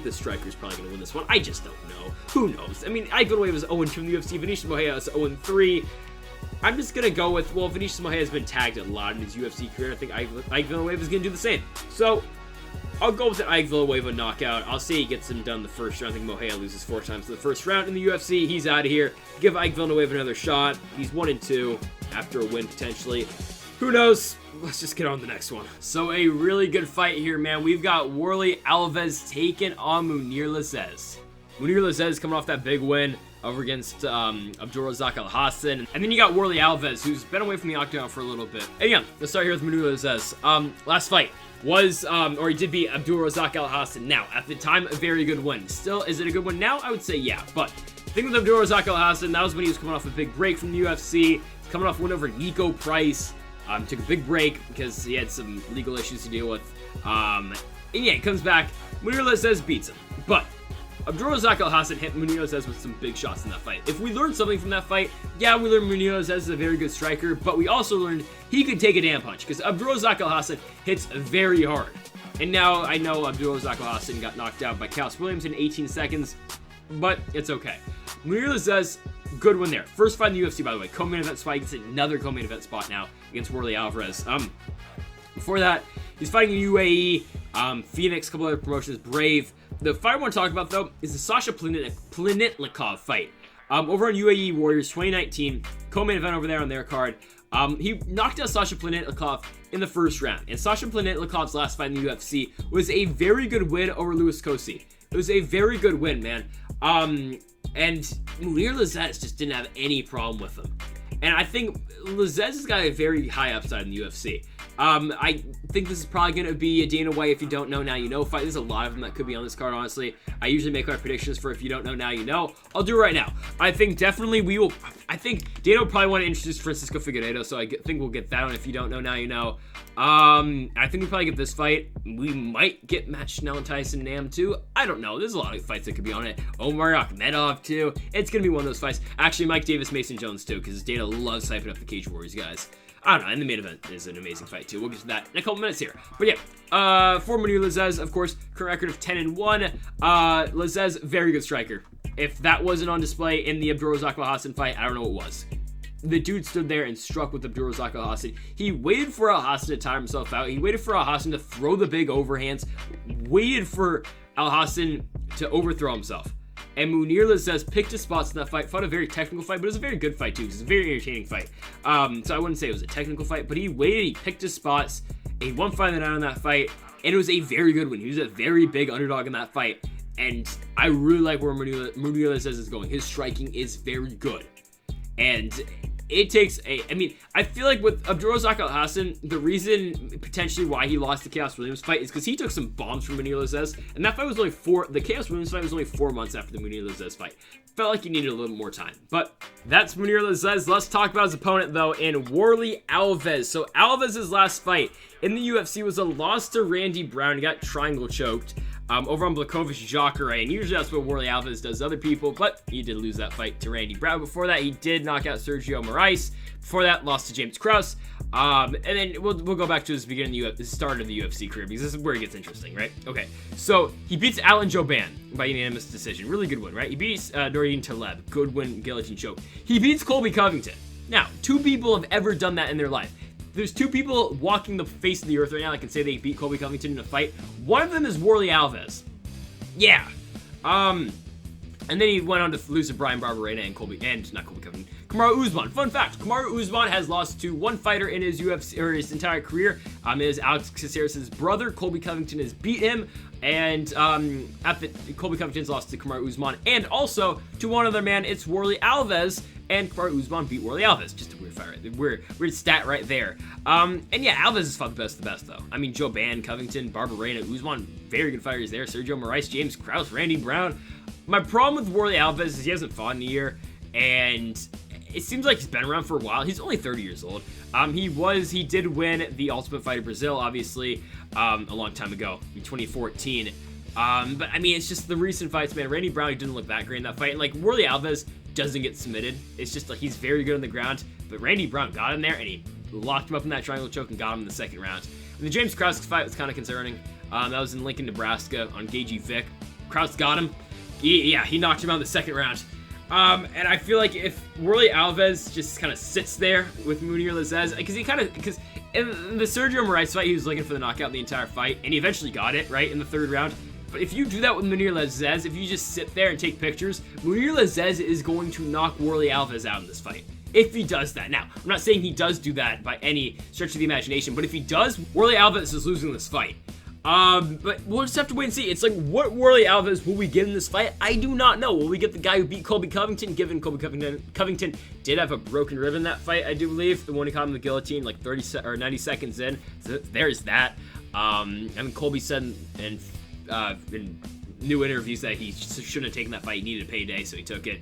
the striker's probably going to win this one. I just don't know. Who knows? I mean, Ike Villanueva is 0-2 in the UFC. Vinicius Moreira is 0-3. I'm just going to go with, well, Vinicius Moreira has been tagged a lot in his UFC career. I think Ike Villanueva is going to do the same. So, I'll go with an Ike Villanueva knockout. I'll say he gets him done the first round. I think Moreira loses 4 times in the first round in the UFC. He's out of here. Give Ike Villanueva another shot. He's 1-2 after a win, potentially. Who knows? Let's just get on to the next one. So, a really good fight here, man. We've got Warlley Alves taking on Mounir Lazzez. Mounir Lazzez coming off that big win over against Abdulrazak Alhassan. And then you got Warlley Alves, who's been away from the octagon for a little bit. And yeah, let's start here with Mounir Lazzez. Last fight was, or he did beat Abdulrazak Alhassan. Now, at the time, a very good win. Still, is it a good one now? I would say yeah. But the thing with Abdulrazak Alhassan, that was when he was coming off a big break from the UFC. He's coming off a win over Nico Price. Took a big break because he had some legal issues to deal with. And yeah, he comes back. Mounir Lazzez beats him. But Abdulrazak Alhassan hit Mounir Lazzez with some big shots in that fight. If we learned something from that fight, yeah, we learned Mounir Lazzez is a very good striker, but we also learned he could take a damn punch, because Abdulrazak Alhassan hits very hard. And now, I know Abdulrazak Alhassan got knocked out by Callis Williams in 18 seconds, but it's okay. Mounir Lazzez, good one there. First fight in the UFC, by the way. Co-main event spot. He gets another co-main event spot now against Warlley Alves. Before that, he's fighting in UAE, Phoenix, a couple other promotions, Brave. The fight I want to talk about, though, is the Sasha Planitnikov fight. Over on UAE Warriors 2019, co-main event over there on their card. He knocked out Sasha Planitnikov in the first round. And Sasha Planitnikov's last fight in the UFC was a very good win over Louis Kosi. It was a very good win, man. And Mounir Lazzez just didn't have any problem with him. And I think Lazzez has got a very high upside in the UFC. I think this is probably going to be a Dana White If You Don't Know Now You Know fight. There's a lot of them that could be on this card, honestly. I usually make my predictions for If You Don't Know Now You Know. I'll do it right now. I think definitely I think Dana will probably want to introduce Francisco Figueiredo, so I think we'll get that on If You Don't Know Now You Know. I think we probably get this fight. We might get Matt Schnell and Tyson Nam too. I don't know. There's a lot of fights that could be on it. Omar Akhmedov too. It's going to be one of those fights. Actually, Mike Davis, Mason Jones too, because Dana loves hyping up the Cage Warriors guys. I don't know, and the main event is an amazing fight too. We'll get to that in a couple minutes here. But yeah, for Mounir Lazzez, of course, current record of 10-1. Lazzez, very good striker. If that wasn't on display in the Abdulrazak Alhassan fight, I don't know what was. The dude stood there and struck with Abdulrazak Alhassan. He waited for Alhassan to tire himself out. He waited for Alhassan to throw the big overhands. Waited for Alhassan to overthrow himself. And Mounir Lazzez picked his spots in that fight. Fought a very technical fight, but it was a very good fight too. It was a very entertaining fight. So I wouldn't say it was a technical fight, but he waited, he picked his spots, and he won 5-9 in that fight. And it was a very good win. He was a very big underdog in that fight. And I really like where Mounir Lazzez is going. His striking is very good. And it takes I mean, I feel like with Abdulrazak Alhassan, the reason potentially why he lost the Chaos Williams fight is because he took some bombs from Munir Lazzez, and that fight was only the Chaos Williams fight was only 4 months after the Munir Lazzez fight. Felt like he needed a little more time, but that's Munir Lazzez. Let's talk about his opponent though, in Warlley Alves. So Alves' last fight in the UFC was a loss to Randy Brown. He got triangle choked over on Blakovic-Jacare, and usually that's what Warlley Alves does to other people, but he did lose that fight to Randy Brown. Before that, he did knock out Sergio Moraes. Before that, lost to James Krause. And then we'll go back to his the start of the UFC career, because this is where it gets interesting, right? Okay, so he beats Alan Jouban by unanimous decision. Really good win, right? He beats Nordine Taleb. Good win, guillotine choke. He beats Colby Covington. Now, 2 people have ever done that in their life. There's 2 people walking the face of the earth right now that can say they beat Colby Covington in a fight. One of them is Warlley Alves. Yeah. And then he went on to lose to Brian Barberena and Kamaru Usman. Fun fact, Kamaru Usman has lost to 1 fighter in his UFC or his entire career. It is Alex Caceres' brother. Colby Covington has beat him. And after Colby Covington's lost to Kamaru Usman, and also to one other man, it's Warlley Alves, and Kamaru Usman beat Warlley Alves. Just a weird fight, right? Weird stat right there. And yeah, Alves has fought the best of the best though. I mean, Jouban, Covington, Barberena, Usman, very good fighters there. Sergio Moraes, James Krause, Randy Brown. My problem with Warlley Alves is he hasn't fought in a year, and it seems like he's been around for a while. He's only 30 years old. He did win the Ultimate Fighter Brazil, obviously, a long time ago, in 2014. But I mean, it's just the recent fights, man. Randy Brown, he didn't look that great in that fight. And like, Warlley Alves doesn't get submitted. It's just like, he's very good on the ground. But Randy Brown got him there, and he locked him up in that triangle choke and got him in the second round. And the James Krause fight was kind of concerning. That was in Lincoln, Nebraska, on Gagey Vic. Krause got him. He knocked him out in the second round. And I feel like if Warlley Alves just kind of sits there with Munir Lazzez, because in the Sergio Moraes fight, he was looking for the knockout the entire fight, and he eventually got it, right, in the third round. But if you do that with Munir Lazzez, if you just sit there and take pictures, Munir Lazzez is going to knock Warlley Alves out in this fight. If he does that. Now, I'm not saying he does do that by any stretch of the imagination, but if he does, Warlley Alves is losing this fight. But we'll just have to wait and see. It's like, what Warlley Alves will we get in this fight? I do not know. Will we get the guy who beat Colby Covington, given Colby Covington did have a broken rib in that fight, I do believe. The one he caught him the guillotine like 90 seconds in. So there's that. I mean, Colby said in new interviews that he shouldn't have taken that fight. He needed a payday, so he took it.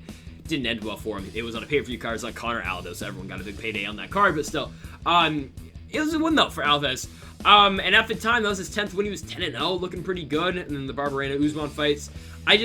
Didn't end well for him. It was on a pay-per-view card. It was like Conor Aldo, so everyone got a big payday on that card, but still. It was a win, though, for Alves. And at the time, that was his 10th win. He was 10-0, looking pretty good. And then the Barberena-Usman fights. I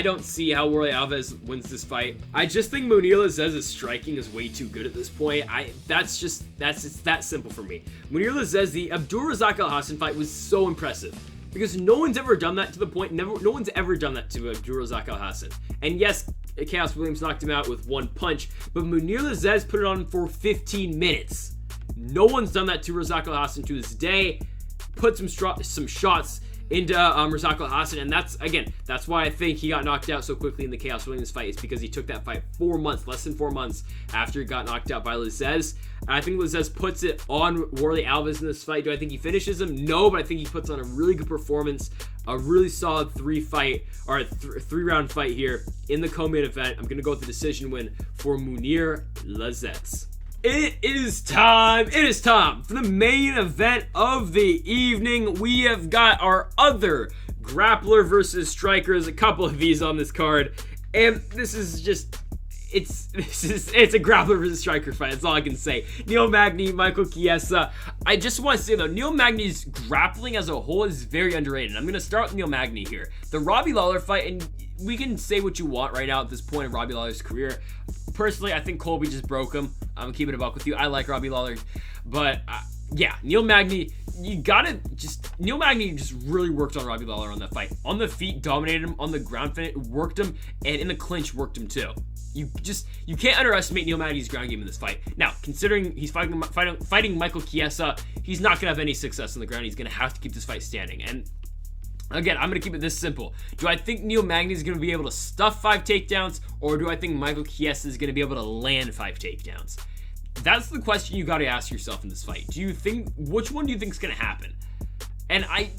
don't see how Warlley Alves wins this fight. I just think Munir Lazzez's striking is way too good at this point. It's that simple for me. Munir Lazzez, the Abdulrazak Alhassan fight was so impressive. Because no one's ever done that to the point. No one's ever done that to Abdulrazak Alhassan. And yes, Chaos Williams knocked him out with 1 punch. But Munir Lazzez put it on for 15 minutes. No one's done that to Razak Alhassan to this day. Put some shots into Razak Alhassan, and that's why I think he got knocked out so quickly in the Chaos Williams fight. Is because he took that fight less than 4 months after he got knocked out by Lazzez. And I think Lazzez puts it on Warlley Alves in this fight. Do I think he finishes him? No, but I think he puts on a really good performance, a really solid 3-round fight here in the co-main event. I'm gonna go with the decision win for Munir Lazzez. It is time for the main event of the evening. We have got our other grappler versus striker. There's a couple of these on this card, and this is just it's a grappler versus striker fight. That's all I can say. Neil Magny, Michael Chiesa. I just want to say though, Neil Magny's grappling as a whole is very underrated. I'm gonna start with Neil Magny here. The Robbie Lawler fight, and we can say what you want right now at this point in Robbie Lawler's career. Personally, I think Colby just broke him. I'm keeping it a buck with you. I like Robbie Lawler, but yeah, Neil Magny, Neil Magny just really worked on Robbie Lawler on that fight. On the feet, dominated him. On the ground, worked him, and in the clinch, worked him too. You can't underestimate Neil Magny's ground game in this fight. Now, considering he's fighting Michael Chiesa, he's not gonna have any success on the ground. He's gonna have to keep this fight standing. And again, I'm going to keep it this simple. Do I think Neil Magny is going to be able to stuff 5 takedowns, or do I think Michael Chiesa is going to be able to land 5 takedowns? That's the question you got to ask yourself in this fight. Which one do you think is going to happen? And I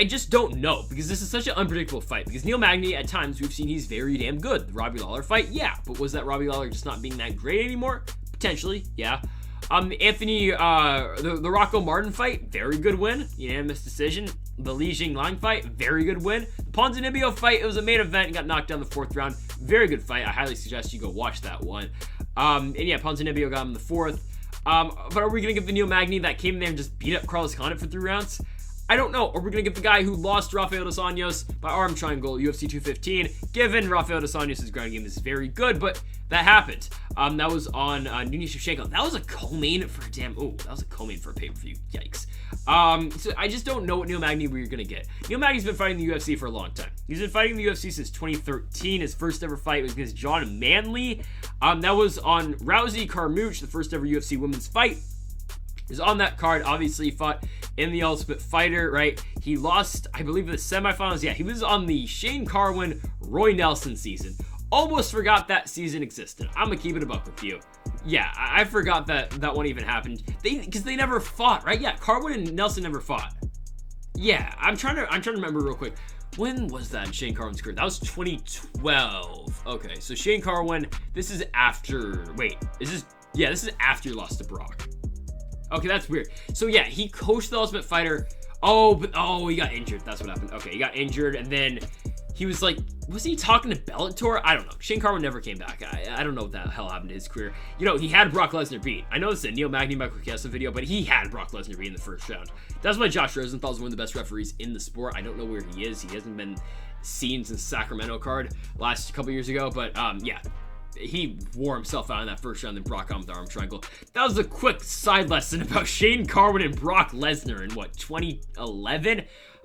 just don't know, because this is such an unpredictable fight. Because Neil Magny, at times, we've seen he's very damn good. The Robbie Lawler fight, yeah. But was that Robbie Lawler just not being that great anymore? Potentially, yeah. The Rocco Martin fight, very good win. Unanimous decision. The Li Jingliang fight, very good win. The Ponzinibbio fight, it was a main event and got knocked down the 4th round. Very good fight. I highly suggest you go watch that one. And yeah, Ponzinibbio got him in the 4th. But are we going to give the Magny that came in there and just beat up Carlos Condit for 3 rounds? I don't know. Or we're going to give the guy who lost Rafael dos Anjos by arm triangle, UFC 215, given Rafael dos Anjos' ground game is very good, but that happened. That was on Nunez Shevchenko. That was a co-main for a that was a co-main for a pay-per-view. Yikes. So I just don't know what Magny we're going to get. Magny's been fighting the UFC for a long time. He's been fighting the UFC since 2013. His first ever fight was against John Manley. That was on Rousey Carmouche, the first ever UFC women's fight. Is on that card. Obviously, he fought in the Ultimate Fighter, right? He lost, I believe, the semifinals. Yeah, he was on the Shane Carwin, Roy Nelson season. Almost forgot that season existed. I'm gonna keep it a buck with you. Yeah, I forgot that one even happened. Because they never fought, right? Yeah, Carwin and Nelson never fought. Yeah, I'm trying to remember real quick. When was that in Shane Carwin's career? That was 2012. Okay, so Shane Carwin. This is after. Wait, this is after you lost to Brock. Okay, that's weird. So yeah, he coached the Ultimate Fighter. He got injured. That's what happened. Okay, he got injured, and then he was like, was he talking to Bellator? I don't know. Shane Carwin never came back. I don't know what the hell happened to his career. He had Brock Lesnar beat. I know this is a Magny Michael Chiesa video, but he had Brock Lesnar beat in the 1st round. That's why Josh Rosenthal is one of the best referees in the sport. I don't know where he is. He hasn't been seen since Sacramento card last couple years ago, but yeah. He wore himself out in that 1st round, then Brock on with the arm triangle. That was a quick side lesson about Shane Carwin and Brock Lesnar in 2011?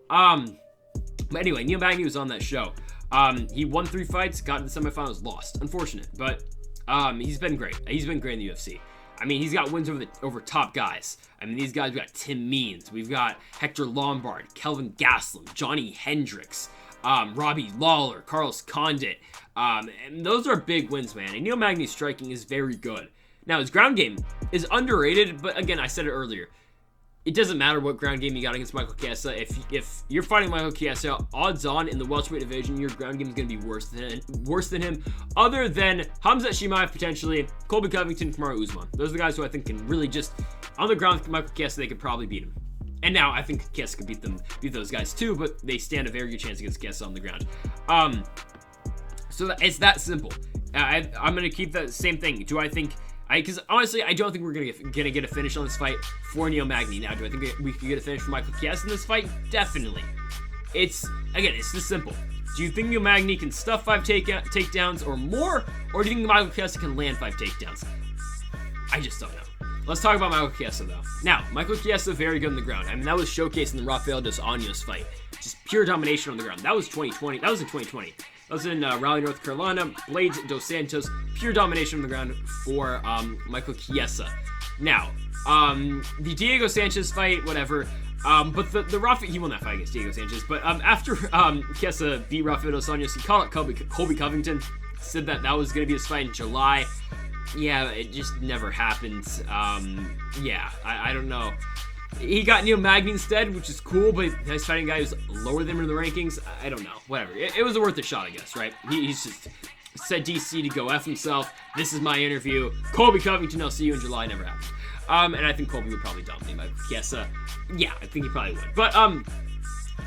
But anyway, Magny was on that show. He won 3 fights, got into the semifinals, lost. Unfortunate, but he's been great. He's been great in the UFC. I mean, he's got wins over top guys. I mean, these guys, we got Tim Means, we've got Hector Lombard, Kelvin Gastelum, Johnny Hendricks, Robbie Lawler, Carlos Condit. And those are big wins, man. And Magny's striking is very good. Now, his ground game is underrated, but again, I said it earlier. It doesn't matter what ground game you got against Michael Chiesa. If you're fighting Michael Chiesa, odds on in the welterweight division, your ground game is going to be worse than him. Other than Khamzat Chimaev potentially, Colby Covington, Kamaru Usman. Those are the guys who I think can really just on the ground with Michael Chiesa, they could probably beat him. And now I think Chiesa could beat those guys too, but they stand a very good chance against Chiesa on the ground. So it's that simple. I'm going to keep that same thing. Because honestly, I don't think we're gonna get a finish on this fight for Magny. Now, do I think we could get a finish for Michael Chiesa in this fight? Definitely. It's this simple. Do you think Magny can stuff 5 takedowns or more, or do you think Michael Chiesa can land 5 takedowns? I just don't know. Let's talk about Michael Chiesa though. Now, Michael Chiesa very good on the ground. I mean, that was showcased in the Rafael dos Anjos fight. Just pure domination on the ground. That was 2020. That was in 2020. That was in Raleigh, North Carolina. Blades dos Santos. Pure domination on the ground for Michael Chiesa. Now, the Diego Sanchez fight, whatever. But the Rafa, he won that fight against Diego Sanchez. But after Chiesa beat Rafael dos Anjos, he called out Colby Covington. Said that was going to be his fight in July. Yeah, it just never happened. I don't know. He got Magny instead, which is cool, but he's fighting a guy who's lower than him in the rankings. I don't know. Whatever. It was worth a shot, I guess, right? He's just said DC to go F himself. This is my interview. Colby Covington, I'll see you in July. Never happened. And I think Colby would probably dominate Michael Chiesa. Yeah, I think he probably would. But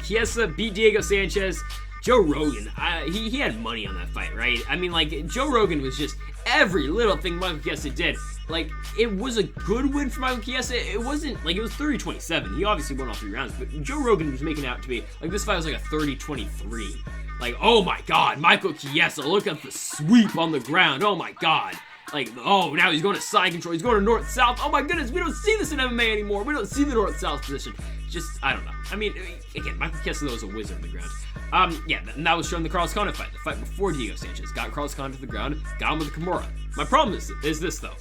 Chiesa beat Diego Sanchez. Joe Rogan, he had money on that fight, right? I mean, like, Joe Rogan was just every little thing Michael Chiesa did. Like, it was a good win for Michael Chiesa. It wasn't, like, it was 30-27. He obviously won all 3 rounds, but Joe Rogan was making it out to be, like, this fight was like a 30-23. Like, oh my god, Michael Chiesa, look at the sweep on the ground. Oh my god. Like, oh, now he's going to side control. He's going to north-south. Oh my goodness, we don't see this in MMA anymore. We don't see the north-south position. Just, I don't know. I mean, again, Michael Chiesa, though, is a wizard on the ground. And that was shown in the Carlos Condit fight. The fight before Diego Sanchez. Got Carlos Condit to the ground, got him with a Kimura. My problem is this, though.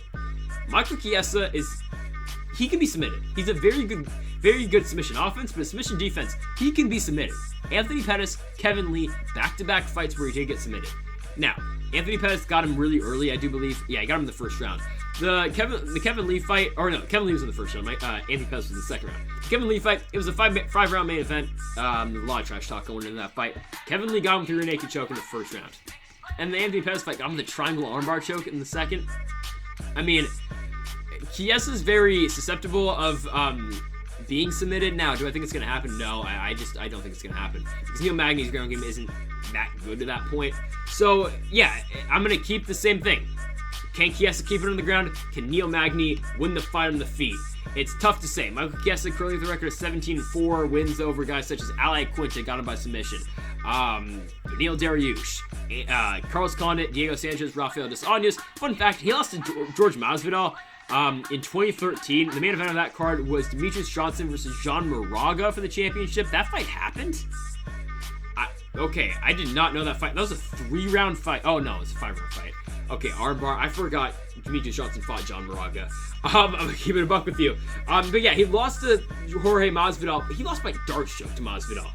Michael Chiesa he can be submitted. He's a very good submission offense, but submission defense, he can be submitted. Anthony Pettis, Kevin Lee, back-to-back fights where he did get submitted. Now, Anthony Pettis got him really early, I do believe. Yeah, he got him in the 1st round. The Kevin Lee fight, or no, Kevin Lee was in the 1st round. Anthony Pettis was in the 2nd round. The Kevin Lee fight, it was a 5-round main event. There's a lot of trash talk going into that fight. Kevin Lee got him through a naked choke in the 1st round. And the Anthony Pettis fight got him the triangle armbar choke in the 2nd. I mean, Chiesa's very susceptible of being submitted. Now, do I think it's going to happen? No, I don't think it's going to happen. Because Neil Magny's ground game isn't that good to that point. So, yeah, I'm going to keep the same thing. Can Chiesa keep it on the ground? Can Neil Magny win the fight on the feet? It's tough to say. Michael Chiesa currently with a record of 17-4, wins over guys such as Ali Quinta, got him by submission. Neil Dariush, Carlos Condit, Diego Sanchez, Rafael dos Anjos. Fun fact, he lost to George Masvidal in 2013. The main event of that card was Demetrius Johnson versus Jean Moraga for the championship. That fight happened? Okay, I did not know that fight. That was a 3-round fight. Oh, no, it was a 5-round fight. Okay, armbar. I forgot Demetrius Johnson fought John Moraga. I'm gonna keep it a buck with you. But yeah, he lost to Jorge Masvidal. He lost by dart stroke to Masvidal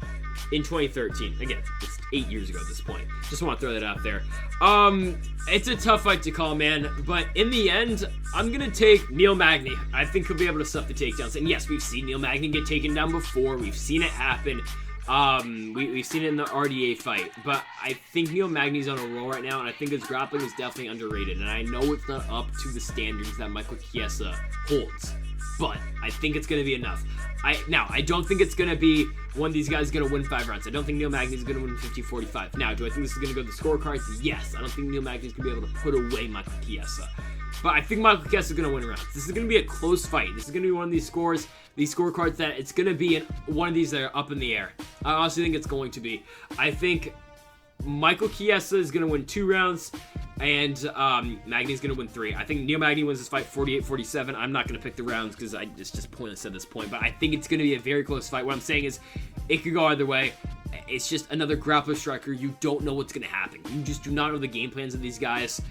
in 2013. Again, it's 8 years ago at this point. Just want to throw that out there. It's a tough fight to call, man. But in the end, I'm gonna take Neil Magny. I think he'll be able to stuff the takedowns. And yes, we've seen Neil Magny get taken down before. We've seen it happen. We've seen it in the RDA fight, but I think Neil Magny's on a roll right now, and I think his grappling is definitely underrated, and I know it's not up to the standards that Michael Chiesa holds, but I think it's going to be enough. I don't think it's going to be one of these guys going to win 5 rounds. I don't think Neil Magny's going to win 50-45. Now, do I think this is going to go to the scorecards? Yes. I don't think Neil Magny's going to be able to put away Michael Chiesa. But I think Michael Chiesa is going to win rounds. This is going to be a close fight. This is going to be one of these scorecards that it's going to be one of these that are up in the air. I honestly think it's going to be. I think Michael Chiesa is going to win 2 rounds, and Magny's going to win 3. I think Neil Magny wins this fight 48-47. I'm not going to pick the rounds because it's just pointless at this point, but I think it's going to be a very close fight. What I'm saying is it could go either way. It's just another grappler striker. You don't know what's going to happen. You just do not know the game plans of these guys.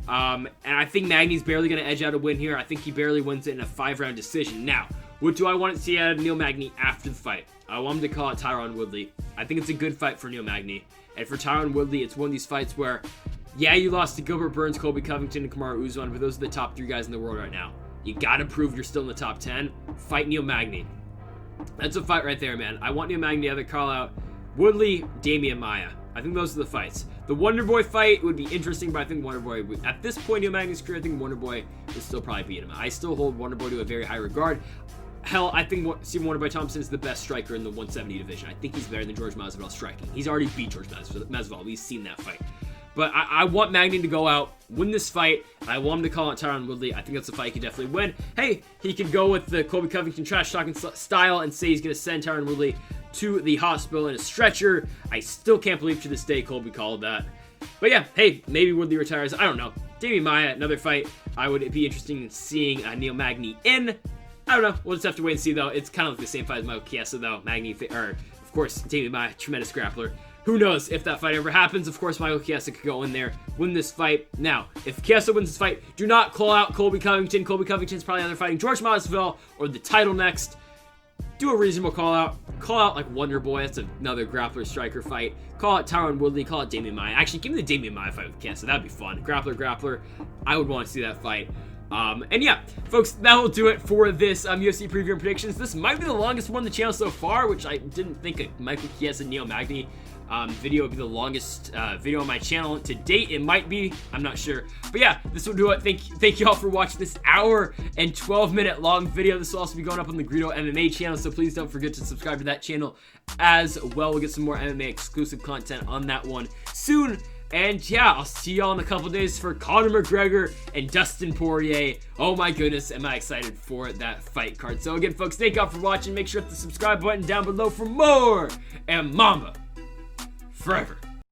And I think Magny's barely going to edge out a win here. I think he barely wins it in a 5-round decision. Now, what do I want to see out of Neil Magny after the fight? I want him to call it Tyron Woodley. I think it's a good fight for Neil Magny. And for Tyron Woodley, it's one of these fights where, yeah, you lost to Gilbert Burns, Colby Covington, and Kamaru Usman, but those are the top 3 guys in the world right now. You got to prove you're still in the top 10. Fight Neil Magny. That's a fight right there, man. I want Neil Magny to either call out Woodley, Damian Maia. I think those are the fights. The Wonder Boy fight would be interesting, but I think Wonder Boy, at this point in Neil Magny's career, I think Wonder Boy would still probably beat him. I still hold Wonder Boy to a very high regard. Hell, I think Stephen Wonderboy Thompson is the best striker in the 170 division. I think he's better than George Masvidal striking. He's already beat George Masvidal. We've seen that fight. But I want Magny to go out, win this fight. I want him to call out Tyron Woodley. I think that's a fight he could definitely win. Hey, he could go with the Colby Covington trash talking style and say he's going to send Tyron Woodley to the hospital in a stretcher. I still can't believe to this day Colby called that. But yeah, hey, maybe Woodley retires. I don't know. Damian Maia, another fight I would be interested in seeing Neil Magny in. I don't know. We'll just have to wait and see, though. It's kind of like the same fight as Michael Chiesa, though. Magny, of course, Damian Maia, tremendous grappler. Who knows if that fight ever happens? Of course, Michael Chiesa could go in there, win this fight. Now, if Chiesa wins this fight, do not call out Colby Covington. Colby Covington's probably either fighting George Masvidal or the title next. Do a reasonable call out. Call out like Wonder Boy. That's another grappler striker fight. Call out Tyron Woodley. Call out Damian Maia. Actually, give me the Damian Maia fight with Chiesa. That'd be fun. Grappler. I would want to see that fight. And yeah, folks, that will do it for this UFC preview and predictions. This might be the longest one on the channel so far, which I didn't think a Michael Chiesa and Neil Magny video would be the longest video on my channel to date. It might be, I'm not sure, but yeah, this will do it. Thank you all for watching this hour and 12-minute long video. This will also be going up on the Greedo MMA channel, so please don't forget to subscribe to that channel as well. We'll get some more MMA exclusive content on that one soon. And yeah, I'll see y'all in a couple days for Conor McGregor and Dustin Poirier. Oh my goodness, am I excited for that fight card. So again, folks, thank y'all for watching. Make sure to hit the subscribe button down below for more. And Mamba forever.